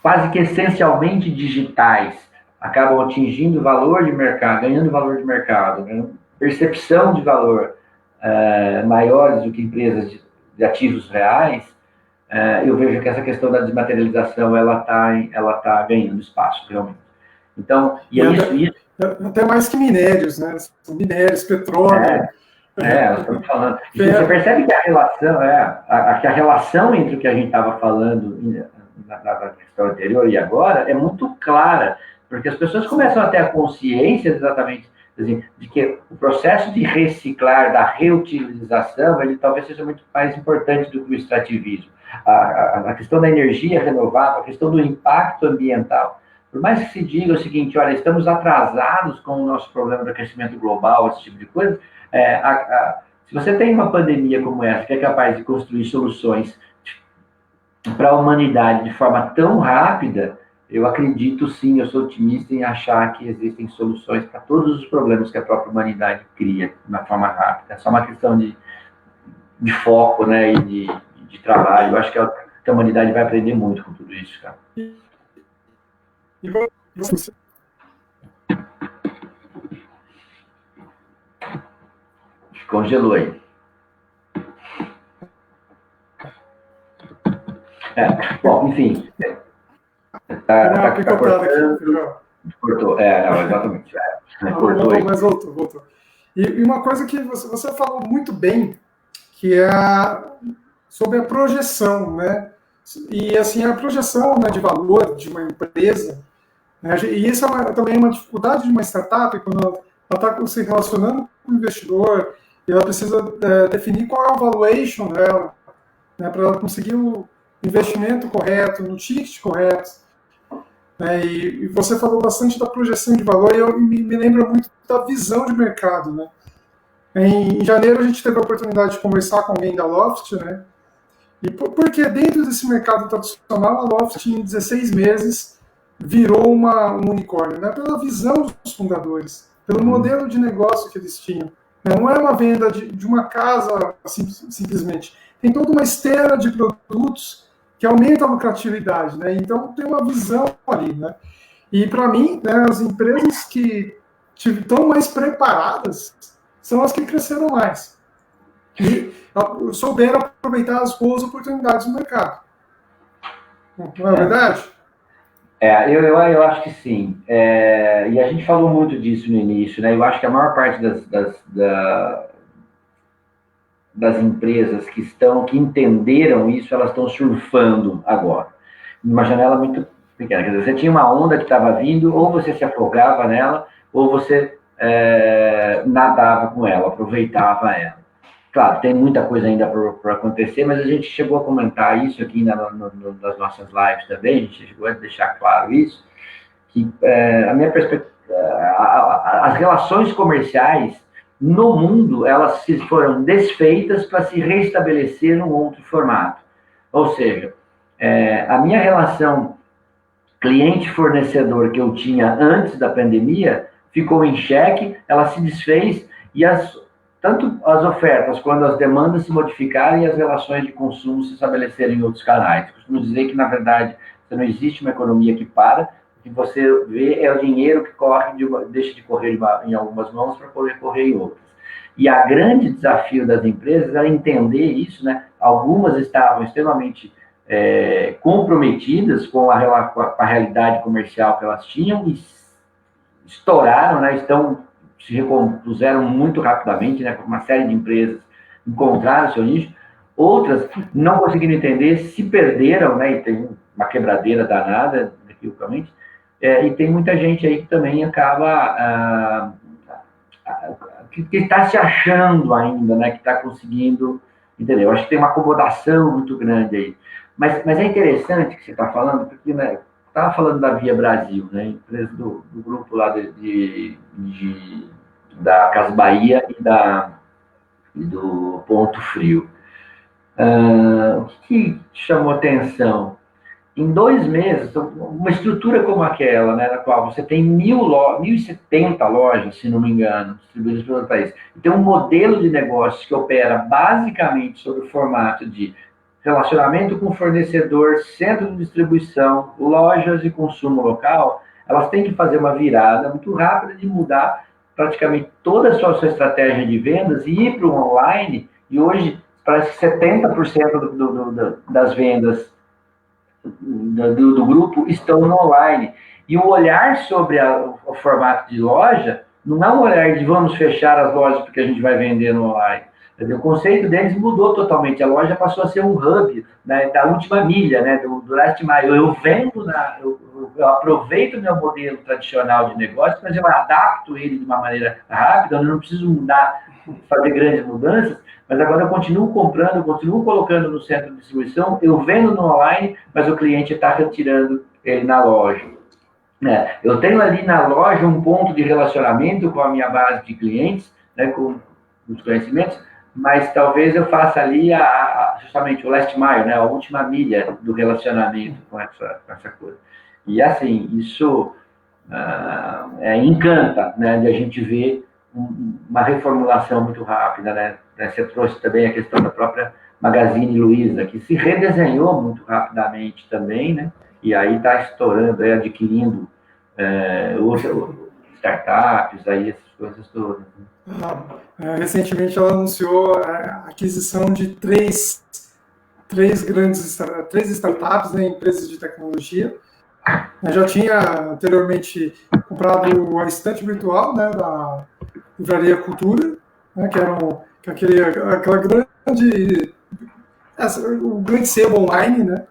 quase que essencialmente digitais, acabam atingindo valor de mercado, ganhando valor de mercado, né? Percepção de valor maiores do que empresas de ativos reais, eu vejo que essa questão da desmaterialização ela tá ganhando espaço, realmente. Então, e é isso. Até mais que minérios, né? Minérios, petróleo. Nós estamos falando. Você percebe que a relação entre o que a gente estava falando na questão anterior e agora é muito clara, porque as pessoas começam a ter a consciência exatamente assim, de que o processo de reciclar, da reutilização, ele talvez seja muito mais importante do que o extrativismo. A questão da energia renovável, a questão do impacto ambiental. Por mais que se diga o seguinte, olha, estamos atrasados com o nosso problema do aquecimento global, esse tipo de coisa, se você tem uma pandemia como essa, que é capaz de construir soluções para a humanidade de forma tão rápida, eu acredito sim, eu sou otimista em achar que existem soluções para todos os problemas que a própria humanidade cria de uma forma rápida. É só uma questão de foco, né, e de trabalho. Eu acho que a humanidade vai aprender muito com tudo isso, cara. E você? Congelou aí. Bom, enfim. Tá cortou. Exatamente. Cortou aí. Mas voltou. E uma coisa que você falou muito bem, que é sobre a projeção, né? E assim, a projeção, né, de valor de uma empresa, né? E isso também é uma dificuldade de uma startup, quando ela está se relacionando com o investidor, e ela precisa definir qual é o valuation dela, né, para ela conseguir o investimento correto, no ticket correto. E você falou bastante da projeção de valor, e eu me lembro muito da visão de mercado, né? Em janeiro a gente teve a oportunidade de conversar com alguém da Loft, né? E porque dentro desse mercado tradicional, a Loft em 16 meses virou um unicórnio, né? Pela visão dos fundadores, pelo modelo de negócio que eles tinham. Não é uma venda de uma casa simplesmente. Tem toda uma esteira de produtos que aumenta a lucratividade, né? Então tem uma visão ali, né? E para mim, né, as empresas que estão mais preparadas são as que cresceram mais e souberam aproveitar as boas oportunidades do mercado. Não é verdade? Eu acho que sim. E a gente falou muito disso no início, né? Eu acho que a maior parte das empresas que entenderam isso, elas estão surfando agora. Numa janela muito pequena. Quer dizer, você tinha uma onda que estava vindo, ou você se afogava nela, ou você nadava com ela, aproveitava ela. Claro, tem muita coisa ainda para acontecer, mas a gente chegou a comentar isso aqui nas nossas lives também, a gente chegou a deixar claro isso, que a minha perspectiva, as relações comerciais no mundo, elas foram desfeitas para se restabelecer num outro formato. Ou seja, a minha relação cliente-fornecedor que eu tinha antes da pandemia ficou em xeque, ela se desfez e tanto as ofertas quanto as demandas se modificaram e as relações de consumo se estabeleceram em outros canais. Costumo dizer que, na verdade, não existe uma economia que para, o que você vê é o dinheiro que deixa de correr em algumas mãos para poder correr em outras. E a grande desafio das empresas é entender isso, né? Algumas estavam extremamente comprometidas com a realidade comercial que elas tinham e estouraram, né? Se recompuseram muito rapidamente, né? Uma série de empresas encontraram seu nicho. Outras, não conseguindo entender, se perderam, né? E tem uma quebradeira danada, equivocamente. E tem muita gente aí que também acaba que está se achando ainda, né? Que está conseguindo, entendeu? Acho que tem uma acomodação muito grande aí. Mas é interessante que você está falando, porque, né, estava falando da Via Brasil, né, empresa do grupo lá da Casa Bahia e do Ponto Frio. O que chamou atenção? em 2 meses, uma estrutura como aquela, né, na qual você tem 1.070 lojas, se não me engano, distribuídas pelo país, e tem um modelo de negócios que opera basicamente sobre o formato de relacionamento com fornecedor, centro de distribuição, lojas e consumo local, elas têm que fazer uma virada muito rápida de mudar praticamente toda a sua estratégia de vendas e ir para o online. E hoje, parece que 70% das vendas do grupo estão no online. E o olhar sobre o formato de loja não é um olhar de vamos fechar as lojas porque a gente vai vender no online. O conceito deles mudou totalmente. A loja passou a ser um hub, né, da última milha, né, do last mile. Eu vendo, eu aproveito meu modelo tradicional de negócio, mas eu adapto ele de uma maneira rápida, eu não preciso mudar, fazer grandes mudanças, mas agora eu continuo comprando, eu continuo colocando no centro de distribuição, eu vendo no online, mas o cliente está retirando ele na loja. Eu tenho ali na loja um ponto de relacionamento com a minha base de clientes, né, com os conhecimentos, mas talvez eu faça ali justamente o last mile, né, a última milha do relacionamento com essa coisa. E assim, isso encanta, né, de a gente ver uma reformulação muito rápida, né? Você trouxe também a questão da própria Magazine Luiza, que se redesenhou muito rapidamente também, né? E aí está estourando, adquirindo startups, aí essas coisas todas. Recentemente ela anunciou a aquisição de três startups, né, empresas de tecnologia. Eu já tinha anteriormente comprado a estante virtual, né, da Livraria Cultura, né, que é aquela o grande sebo online, né?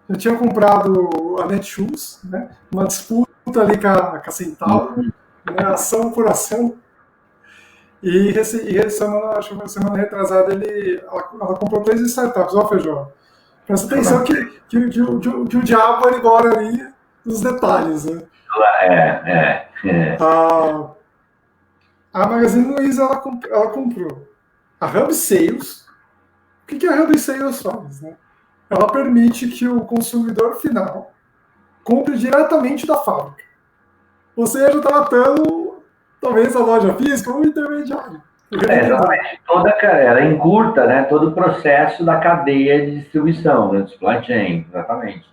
Eu tinha comprado a Netshoes, né, uma disputa ali com a Centauro, né, ação por ação. E acho que semana retrasada ela comprou 3 startups. Ó, Feijó, presta atenção que o diabo ele mora ali nos detalhes, né? A Magazine Luiza ela comprou a Hub Sales. O que a Hub Sales faz, né? Ela permite que o consumidor final compre diretamente da fábrica. Ou seja, está matando talvez a loja física ou o intermediário. Exatamente. Ela encurta, né, todo o processo da cadeia de distribuição, né, do supply chain, exatamente.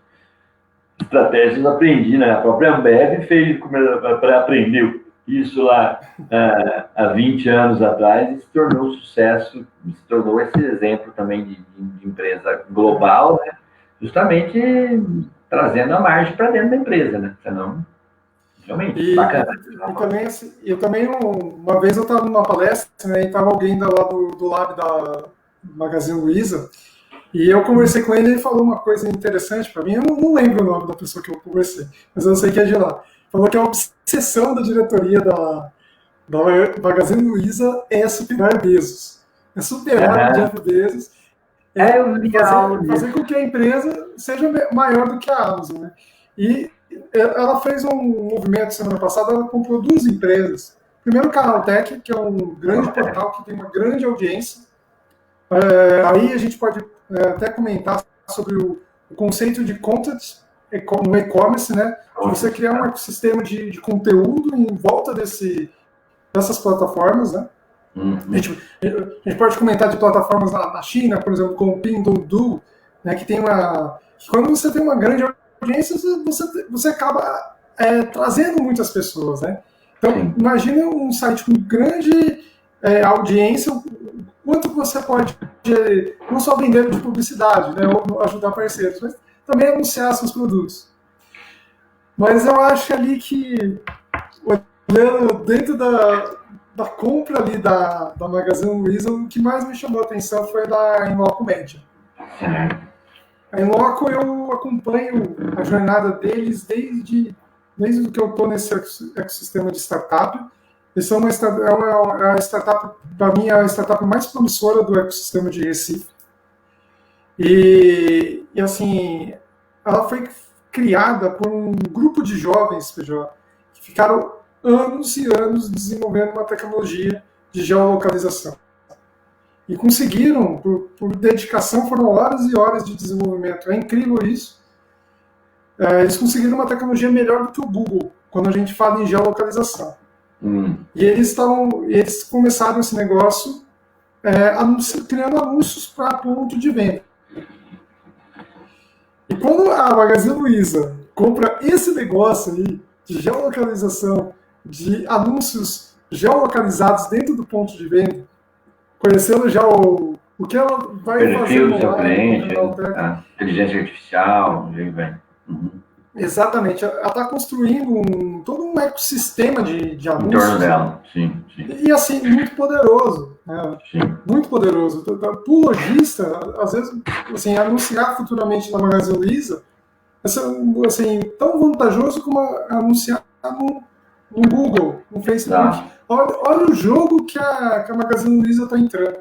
Estratégias eu aprendi, né? A própria Ambev aprendeu isso lá há 20 anos atrás e se tornou um sucesso, se tornou esse exemplo também de empresa global, né? Justamente trazendo a margem para dentro da empresa, né? Senão, realmente, bacana. Eu também, uma vez eu estava numa palestra, né, e estava alguém lá do lab da Magazine Luiza, e eu conversei com ele e ele falou uma coisa interessante para mim. Eu não lembro o nome da pessoa que eu conversei, mas eu sei que é de lá. Falou que a obsessão da diretoria da Magazine Luiza é superar Bezos. É superar o Jeff Bezos. Fazer com que a empresa seja maior do que a Amazon, né? E ela fez um movimento semana passada, ela comprou 2 empresas. Primeiro o Canaltech, que é um grande portal que tem uma grande audiência. Aí a gente pode até comentar sobre o conceito de content no e-commerce, né? Você criar um ecossistema de conteúdo em volta dessas plataformas, né? A gente pode comentar de plataformas na China, por exemplo, como o Pinduoduo, né? Que tem quando você tem uma grande audiência, você acaba trazendo muitas pessoas, né? Então, imagine um site com grande audiência, quanto você pode não só vender de publicidade, né, ou ajudar parceiros, mas também anunciar seus produtos. Mas eu acho ali que, olhando dentro da compra ali da Magazine Luiza, o que mais me chamou a atenção foi da Inloco Media. A Inloco, eu acompanho a jornada deles desde que eu estou nesse ecossistema de startup. Eles são a startup, para mim, a startup mais promissora do ecossistema de Recife. E assim, ela foi criada por um grupo de jovens, PJ, que ficaram anos e anos desenvolvendo uma tecnologia de geolocalização. E conseguiram, por dedicação, foram horas e horas de desenvolvimento. É incrível isso. eles conseguiram uma tecnologia melhor do que o Google, quando a gente fala em geolocalização. E eles começaram esse negócio criando anúncios para ponto de venda. E quando a Magazine Luiza compra esse negócio aí de geolocalização, de anúncios geolocalizados dentro do ponto de venda, conhecendo já o que ela vai perfil fazer do seu cliente, inteligência artificial, exatamente, ela está construindo todo um ecossistema de anúncios. Em torno dela, sim. E assim, muito poderoso. Né? Muito poderoso. Para o lojista, às vezes, assim, anunciar futuramente na Magazine Luiza assim, tão vantajoso como anunciar no Google, no Facebook. Olha o jogo que a Magazine Luiza está entrando.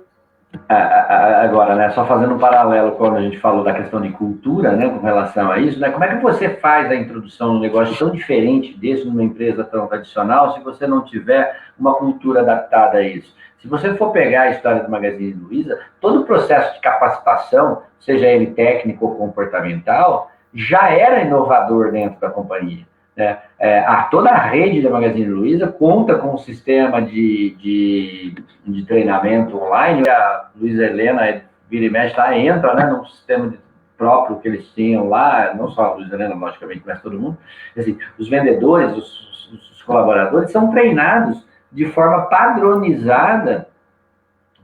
Agora, né, só fazendo um paralelo quando a gente falou da questão de cultura, né, com relação a isso, né, como é que você faz a introdução num negócio tão diferente desse, numa empresa tão tradicional, se você não tiver uma cultura adaptada a isso? Se você for pegar a história do Magazine Luiza, todo o processo de capacitação, seja ele técnico ou comportamental, já era inovador dentro da companhia. Né? Toda a rede da Magazine Luiza conta com um sistema de treinamento online. A Luiza Helena vira e mexe lá, entra, né, num sistema próprio que eles tinham lá, não só a Luiza Helena, logicamente, mas todo mundo. Assim, os vendedores, os colaboradores são treinados de forma padronizada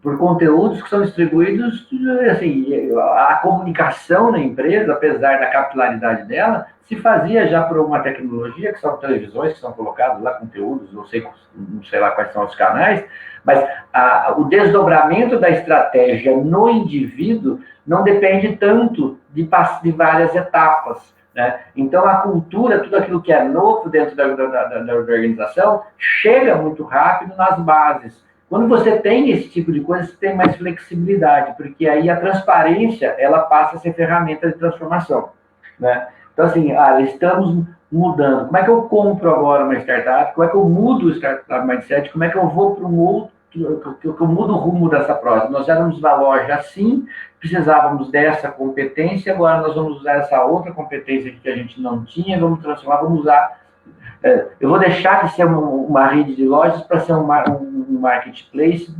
por conteúdos que são distribuídos, assim, a comunicação na empresa, apesar da capilaridade dela, se fazia já por uma tecnologia, que são televisões que são colocadas lá, conteúdos, não sei lá quais são os canais, mas o desdobramento da estratégia no indivíduo não depende tanto de várias etapas. Né? Então, a cultura, tudo aquilo que é novo dentro da organização, chega muito rápido nas bases. Quando você tem esse tipo de coisa, você tem mais flexibilidade, porque aí a transparência, ela passa a ser ferramenta de transformação. Né? Então, assim, estamos mudando. Como é que eu compro agora uma startup? Como é que eu mudo o startup mindset? Como é que eu vou para um outro, que eu mudo o rumo dessa próxima? Nós éramos uma loja assim, precisávamos dessa competência, agora nós vamos usar essa outra competência que a gente não tinha, vamos transformar, vamos usar. Eu vou deixar de ser uma rede de lojas para ser um marketplace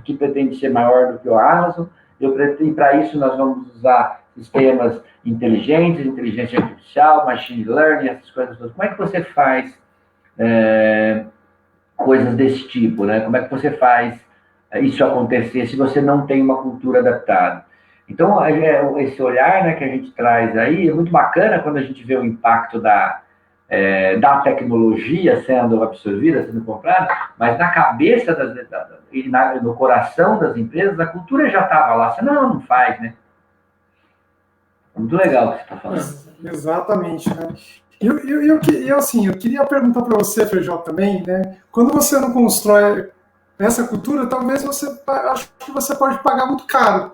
que pretende ser maior do que o Amazon. E para isso nós vamos usar sistemas inteligentes, inteligência artificial, machine learning, essas coisas todas. Como é que você faz coisas desse tipo, né? Como é que você faz isso acontecer se você não tem uma cultura adaptada? Então, esse olhar, né, que a gente traz aí é muito bacana quando a gente vê o impacto da tecnologia sendo absorvida, sendo comprada, mas na cabeça e no coração das empresas, a cultura já estava lá. Você não faz, né? Muito legal o que você está falando. Exatamente, né? Assim, eu queria perguntar para você, Feijó, também, né? Quando você não constrói essa cultura, talvez acho que você pode pagar muito caro.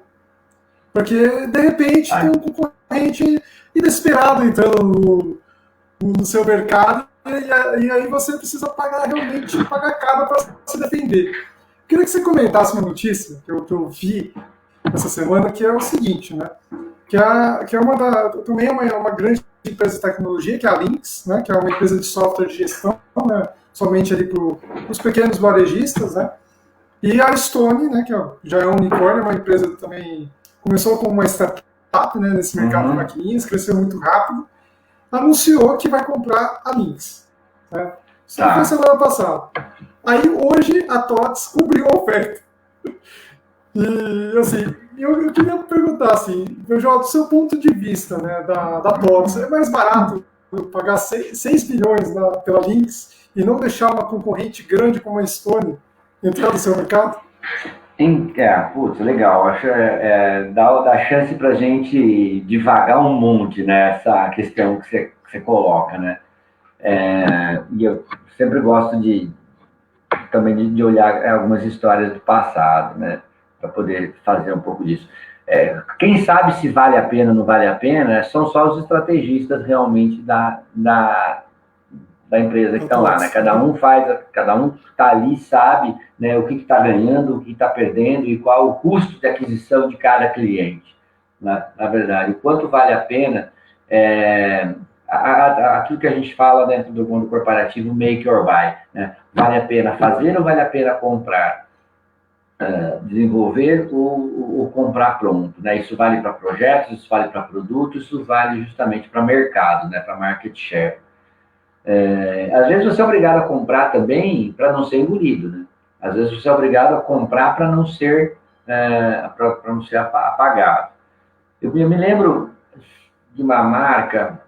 Porque, de repente, tem um concorrente inesperado entrando no seu mercado, e aí você precisa realmente pagar caro para se defender. Eu queria que você comentasse uma notícia que eu vi essa semana, que é o seguinte, né? Que também é uma grande empresa de tecnologia, que é a Lynx, né? Que é uma empresa de software de gestão, né? Somente ali para os pequenos varejistas, né? E a Stone, né? Que já é um unicórnio, uma empresa que também começou como uma startup, né? Nesse mercado de maquininhas, cresceu muito rápido, anunciou que vai comprar a Lynx. Né? Isso foi semana passada. Aí, hoje, a TOTS cobriu a oferta. E, assim, eu queria perguntar, assim, do seu ponto de vista, né, da TOTS, é mais barato pagar 6 bilhões pela Lynx e não deixar uma concorrente grande como a Stone entrar no seu mercado? Legal. Acho dá chance para a gente devagar um monte nessa questão que você coloca, né? E eu sempre gosto também de olhar algumas histórias do passado, né? Para poder fazer um pouco disso. Quem sabe se vale a pena ou não vale a pena são só os estrategistas realmente da empresa que estão lá, né? Cada um está ali, sabe, né, o que está ganhando, o que está perdendo e qual o custo de aquisição de cada cliente, na verdade. O quanto vale a pena, aquilo que a gente fala dentro do mundo corporativo, make or buy, né? Vale a pena fazer ou vale a pena comprar? Desenvolver ou comprar pronto, né? Isso vale para projetos, isso vale para produtos, isso vale justamente para mercado, né? Para market share. Às vezes você é obrigado a comprar também para não ser engolido, né? Às vezes você é obrigado a comprar para não ser apagado. Eu me lembro de uma marca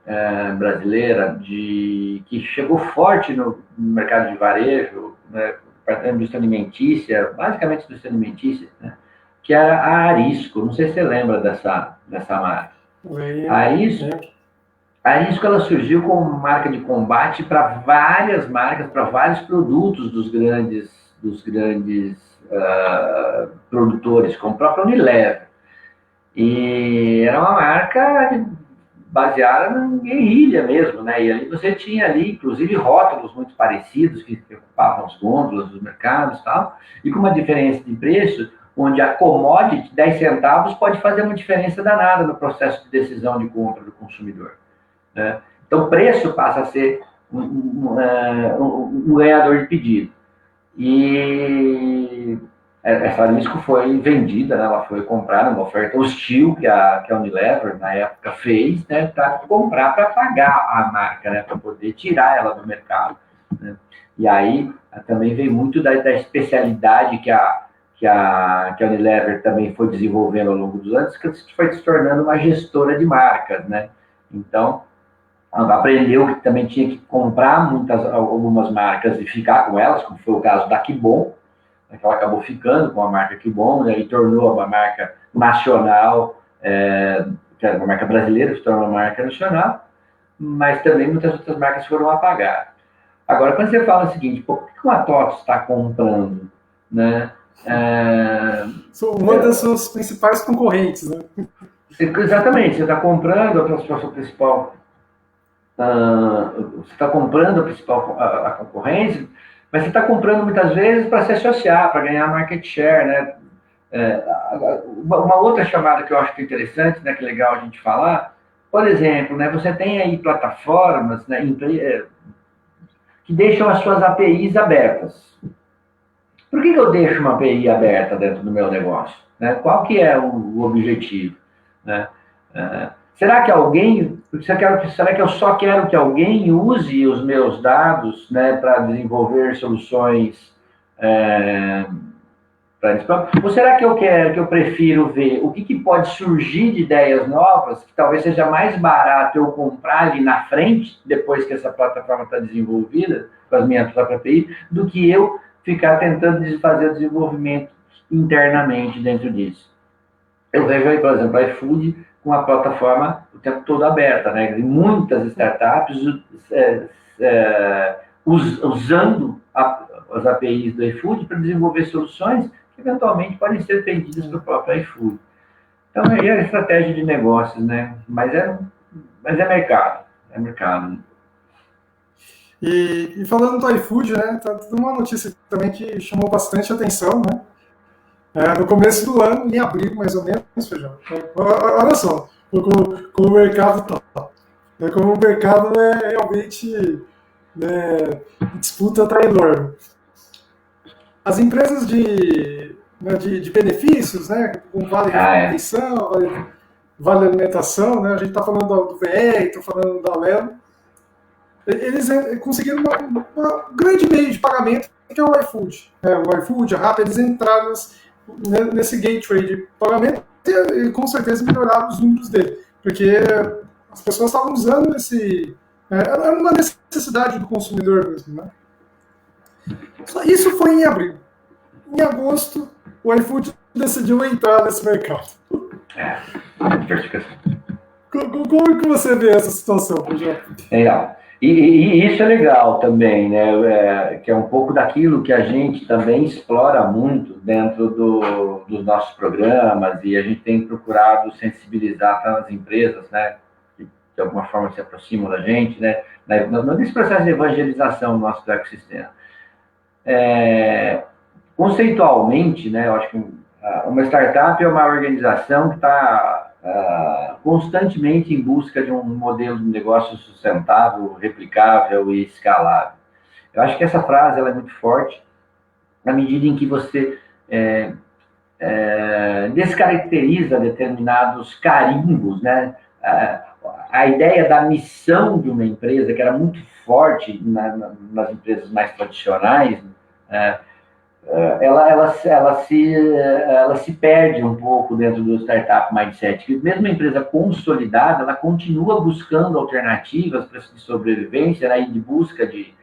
brasileira que chegou forte no mercado de varejo, né, para a indústria alimentícia, basicamente indústria alimentícia, né, que era a Arisco. Não sei se você lembra dessa marca. A Arisco ela surgiu como marca de combate para várias marcas, para vários produtos dos grandes produtores, como o próprio Unilever. E era uma marca baseada em guerrilha mesmo, né? E ali você tinha ali, inclusive, rótulos muito parecidos que ocupavam as gôndolas dos mercados e tal, e com uma diferença de preço, onde a commodity, 10 centavos, pode fazer uma diferença danada no processo de decisão de compra do consumidor, né? Então, o preço passa a ser um ganhador de pedido. E essa Arisco foi vendida, né? Ela foi comprada, uma oferta hostil que a Unilever, na época, fez, né? Para comprar, para pagar a marca, né? Para poder tirar ela do mercado, né? E aí também veio muito da especialidade que a Unilever também foi desenvolvendo ao longo dos anos, que foi se tornando uma gestora de marcas, né? Então, aprendeu que também tinha que comprar algumas marcas e ficar com elas, como foi o caso da Kibon, né, que ela acabou ficando com a marca Kibon, né, e tornou uma marca nacional, que era uma marca brasileira, se tornou uma marca nacional, mas também muitas outras marcas foram apagadas. Agora, quando você fala o seguinte, por que uma TOTS está comprando, né? Uma das suas principais concorrentes, né? Exatamente, você está comprando a sua principal... você está comprando a concorrência, mas você está comprando muitas vezes para se associar, para ganhar market share, né? Uma outra chamada que eu acho que é interessante, né, que é legal a gente falar, por exemplo, né, você tem aí plataformas, né, que deixam as suas APIs abertas. Por que eu deixo uma API aberta dentro do meu negócio, né? Qual que é o objetivo, né? Será que eu só quero que alguém use os meus dados, né, para desenvolver soluções ou será que eu prefiro ver o que pode surgir de ideias novas, que talvez seja mais barato eu comprar ali na frente, depois que essa plataforma está desenvolvida, com as minhas próprias API, do que eu ficar tentando fazer o desenvolvimento internamente dentro disso. Eu vejo aí, por exemplo, a iFood com a plataforma o tempo todo aberta, né? E muitas startups usando as APIs do iFood para desenvolver soluções que eventualmente podem ser vendidas pelo próprio iFood. Então, aí é a estratégia de negócios, né? Mas é mercado. É mercado. E falando do iFood, né? Tá uma notícia também que chamou bastante atenção, né? No começo do ano, em abril, mais ou menos, Feijão. Olha só, como o mercado tá. Como o mercado realmente disputa tá enorme. As empresas de benefícios, né? Como vale refeição, vale alimentação, né? A gente está falando do VR, está falando da Lelo. Eles conseguiram um grande meio de pagamento, que é o iFood. O iFood, a Rappi, eles entraram nesse gateway de pagamento e com certeza melhoraram os números dele. Porque as pessoas estavam usando esse... Era uma necessidade do consumidor mesmo, né? Isso foi em abril. Em agosto, o iFood decidiu entrar nesse mercado. Como que você vê essa situação, Pujol? Legal. E isso é legal também, né? Que é um pouco daquilo que a gente também explora muito dentro dos nossos programas, e a gente tem procurado sensibilizar as empresas, né? Que de alguma forma se aproximam da gente, né? Nesse processo de evangelização do nosso ecossistema. Conceitualmente, né? Eu acho que uma startup é uma organização que está constantemente em busca de um modelo de negócio sustentável, replicável e escalável. Eu acho que essa frase ela é muito forte na medida em que você descaracteriza determinados carimbos, né? A ideia da missão de uma empresa, que era muito forte nas empresas mais tradicionais, ela se perde um pouco dentro do startup mindset. Que mesmo a empresa consolidada, ela continua buscando alternativas para de sobrevivência, né, e de busca de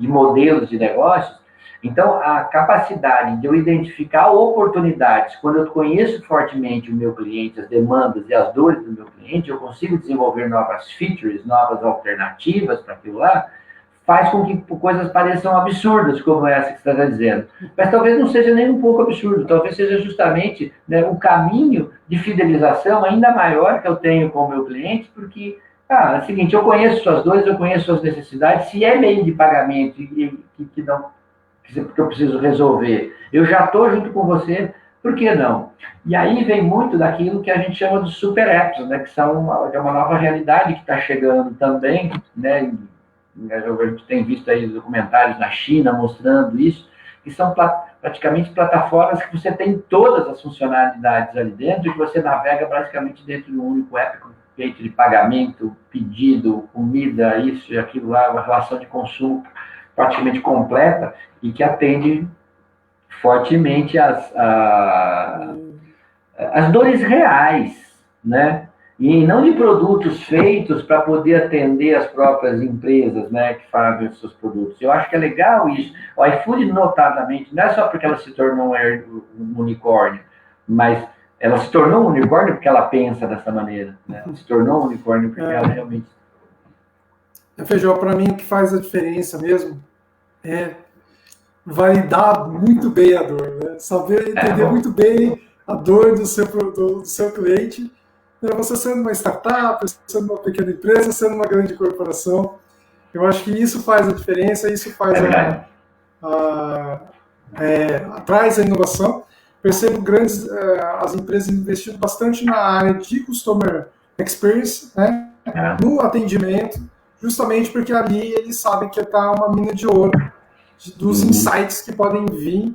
modelos de negócios. Então, a capacidade de eu identificar oportunidades, quando eu conheço fortemente o meu cliente, as demandas e as dores do meu cliente, eu consigo desenvolver novas features, novas alternativas para aquilo lá, faz com que coisas pareçam absurdas, como essa que você está dizendo. Mas talvez não seja nem um pouco absurdo, talvez seja justamente, né, um caminho de fidelização ainda maior que eu tenho com o meu cliente, porque, é o seguinte, eu conheço suas dores, eu conheço suas necessidades, se é meio de pagamento que eu preciso resolver, eu já estou junto com você, por que não? E aí vem muito daquilo que a gente chama de super apps, né, que são uma nova realidade que está chegando também, né. A gente tem visto aí documentários na China mostrando isso, que são praticamente plataformas que você tem todas as funcionalidades ali dentro e que você navega basicamente dentro de um único app, com feito de pagamento, pedido, comida, isso e aquilo lá, uma relação de consumo praticamente completa e que atende fortemente as dores reais, né? E não de produtos feitos para poder atender as próprias empresas, né, que fazem os seus produtos. Eu acho que é legal isso. O iFood, notadamente, não é só porque ela se tornou um unicórnio, mas ela se tornou um unicórnio porque ela pensa dessa maneira, né? Ela se tornou um unicórnio porque ela realmente... Feijó, para mim, o que faz a diferença mesmo é validar muito bem a dor, né? Saber entender muito bem a dor do seu cliente, né? Você sendo uma startup, sendo uma pequena empresa, sendo uma grande corporação, eu acho que isso faz a diferença, isso faz traz a inovação. Percebo as empresas investindo bastante na área de customer experience, né? No atendimento, justamente porque ali eles sabem que está uma mina de ouro dos insights que podem vir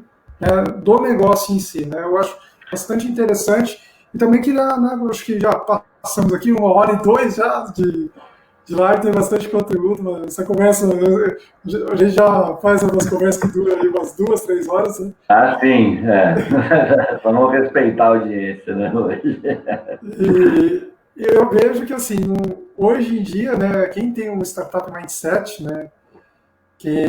do negócio em si, né? Eu acho bastante interessante. E também que acho que já passamos aqui 1h02 já de live, tem bastante conteúdo, mas essa conversa, a gente já faz umas conversas que duram aí umas 2, 3 horas, né? Sim, vamos respeitar a audiência, né, hoje. E eu vejo que, assim, hoje em dia, né, quem tem um startup mindset, né, que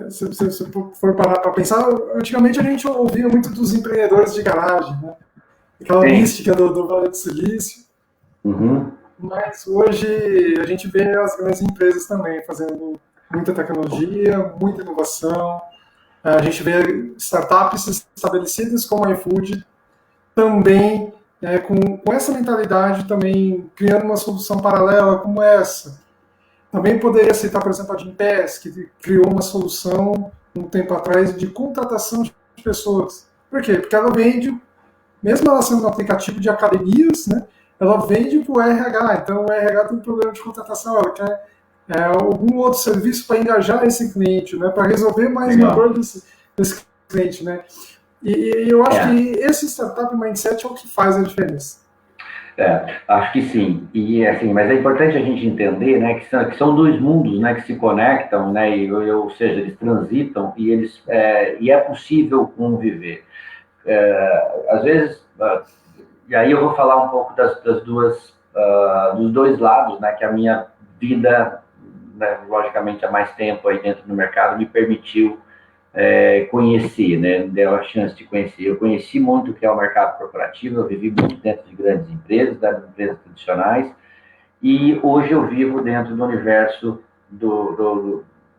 se você for parar para pensar, antigamente a gente ouvia muito dos empreendedores de garagem, né? Aquela mística do Vale do Silício. Mas hoje a gente vê as grandes empresas também fazendo muita tecnologia, muita inovação. A gente vê startups estabelecidas como a iFood também com essa mentalidade, também criando uma solução paralela como essa. Também poderia citar, por exemplo, a Gympass, que criou uma solução um tempo atrás de contratação de pessoas. Por quê? Porque ela vende, mesmo ela sendo um aplicativo de academias, né, ela vende para o RH. Então o RH tem um problema de contratação, ela quer algum outro serviço para engajar esse cliente, né, para resolver mais uma dor desse cliente. Né? E eu acho que esse startup mindset é o que faz a diferença. Acho que sim. E assim, mas é importante a gente entender, né, que são dois mundos, né, que se conectam, né, ou seja, eles transitam e e é possível conviver. Às vezes, e aí eu vou falar um pouco dos dois lados, né, que a minha vida, né, logicamente há mais tempo aí dentro do mercado me permitiu conhecer, né? Deu a chance de conhecer. Eu conheci muito o que é o mercado corporativo, eu vivi muito dentro de grandes empresas, das empresas tradicionais, e hoje eu vivo dentro do universo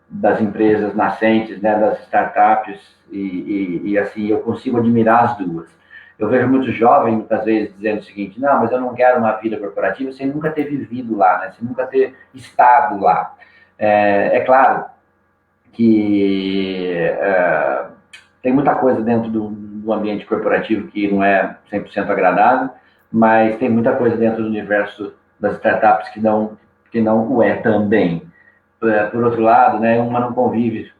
das empresas nascentes, né? Das startups, e assim, eu consigo admirar as duas. Eu vejo muitos jovens, muitas vezes, dizendo o seguinte: não, mas eu não quero uma vida corporativa sem nunca ter vivido lá, né? Sem nunca ter estado lá. É claro que tem muita coisa dentro do ambiente corporativo que não é 100% agradável, mas tem muita coisa dentro do universo das startups que não o é também. Por outro lado, né, uma não convive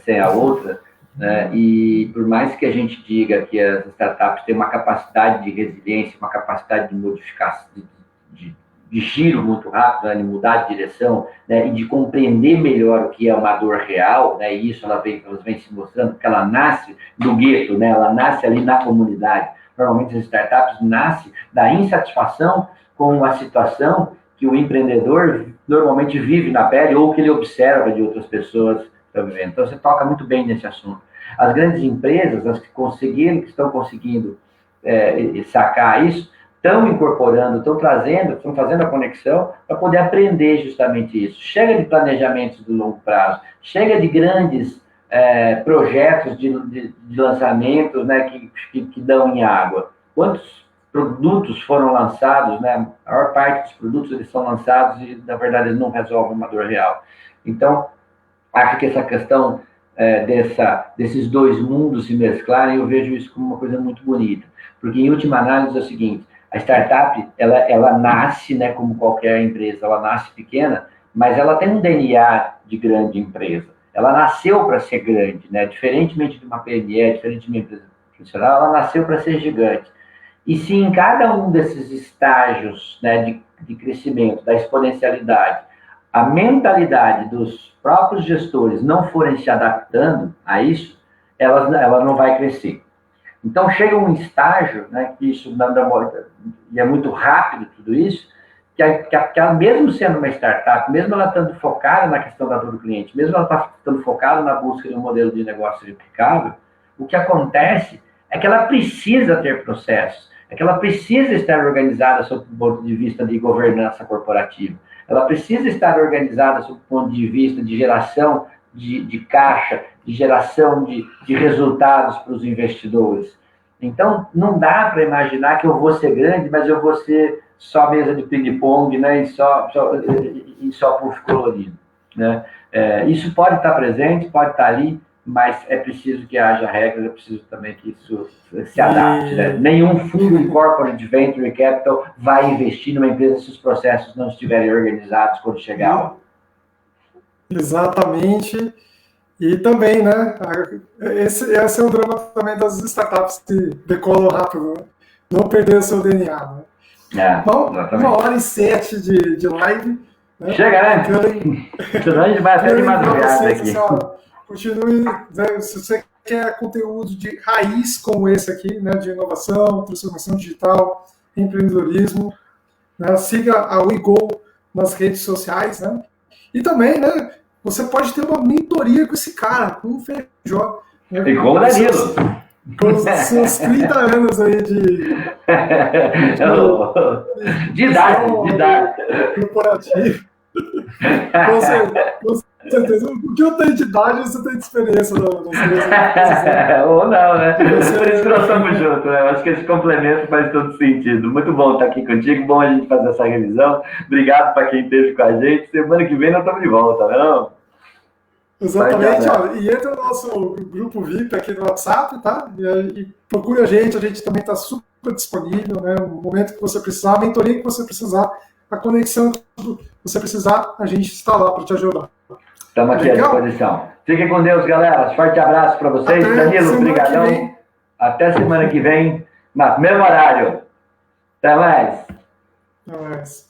sem a outra, né, e por mais que a gente diga que as startups têm uma capacidade de resiliência, uma capacidade de modificação, de giro muito rápido, né, de mudar de direção, né, e de compreender melhor o que é uma dor real, né, e isso elas vem se mostrando, porque ela nasce do gueto, né, ela nasce ali na comunidade. Normalmente as startups nascem da insatisfação com a situação que o empreendedor normalmente vive na pele ou que ele observa de outras pessoas que estão vivendo. Então, você toca muito bem nesse assunto. As grandes empresas, as que estão conseguindo sacar isso, estão incorporando, estão fazendo a conexão para poder aprender justamente isso. Chega de planejamentos de longo prazo, chega de grandes projetos de lançamentos, né, que dão em água. Quantos produtos foram lançados, né? A maior parte dos produtos eles são lançados e, na verdade, eles não resolvem uma dor real. Então, acho que essa questão desses dois mundos se mesclarem, eu vejo isso como uma coisa muito bonita. Porque, em última análise, é o seguinte, a startup, ela nasce, né, como qualquer empresa, ela nasce pequena, mas ela tem um DNA de grande empresa. Ela nasceu para ser grande, né? Diferentemente de uma PME, diferente de uma empresa profissional, ela nasceu para ser gigante. E se em cada um desses estágios, né, de crescimento, da exponencialidade, a mentalidade dos próprios gestores não forem se adaptando a isso, ela não vai crescer. Então, chega um estágio, né, que isso e é muito rápido tudo isso, que ela, mesmo sendo uma startup, mesmo ela estando focada na questão da dor do cliente, mesmo ela estando focada na busca de um modelo de negócio replicável, o que acontece é que ela precisa ter processos, é que ela precisa estar organizada sob o ponto de vista de governança corporativa, ela precisa estar organizada sob o ponto de vista de geração de caixa, de geração de resultados para os investidores. Então, não dá para imaginar que eu vou ser grande, mas eu vou ser só mesa de ping-pong, né, e só puff colorido, né? Isso pode estar presente, pode estar ali, mas é preciso que haja regras, é preciso também que isso se adapte, né? Nenhum fundo de corporate venture capital vai investir numa empresa se os processos não estiverem organizados quando chegar lá. Exatamente. E também, né, esse é um drama também das startups que decolam rápido, né? Não perder o seu DNA, né? Bom, 1h07 de live. Né? Chega, né? Senão a gente vai até de madrugada aqui. Continue, né, se você quer conteúdo de raiz como esse aqui, né, de inovação, transformação digital, empreendedorismo, né, siga a WeGo nas redes sociais, né? E também, né, você pode ter uma mentoria com esse cara, com o Feijó. Né, e com o Danilo. Com os seus 30 anos aí de idade. Corporativo. Com certeza. O que eu tenho de idade, você tem de experiência. Ou não, né? Por isso que nós estamos juntos, né? Eu acho que esse complemento faz todo sentido. Muito bom estar aqui contigo, bom a gente fazer essa revisão. Obrigado para quem esteve com a gente. Semana que vem nós estamos de volta, não? Exatamente, ó, e entra no nosso grupo VIP aqui no WhatsApp, tá? E procure a gente também está super disponível, né? No momento que você precisar, a mentoria que você precisar, a conexão que você precisar, a gente está lá para te ajudar. Estamos aqui à disposição. Fiquem com Deus, galera. Forte abraço para vocês. Danilo, obrigadão. Até semana que vem, no mesmo horário. Até mais. Até mais.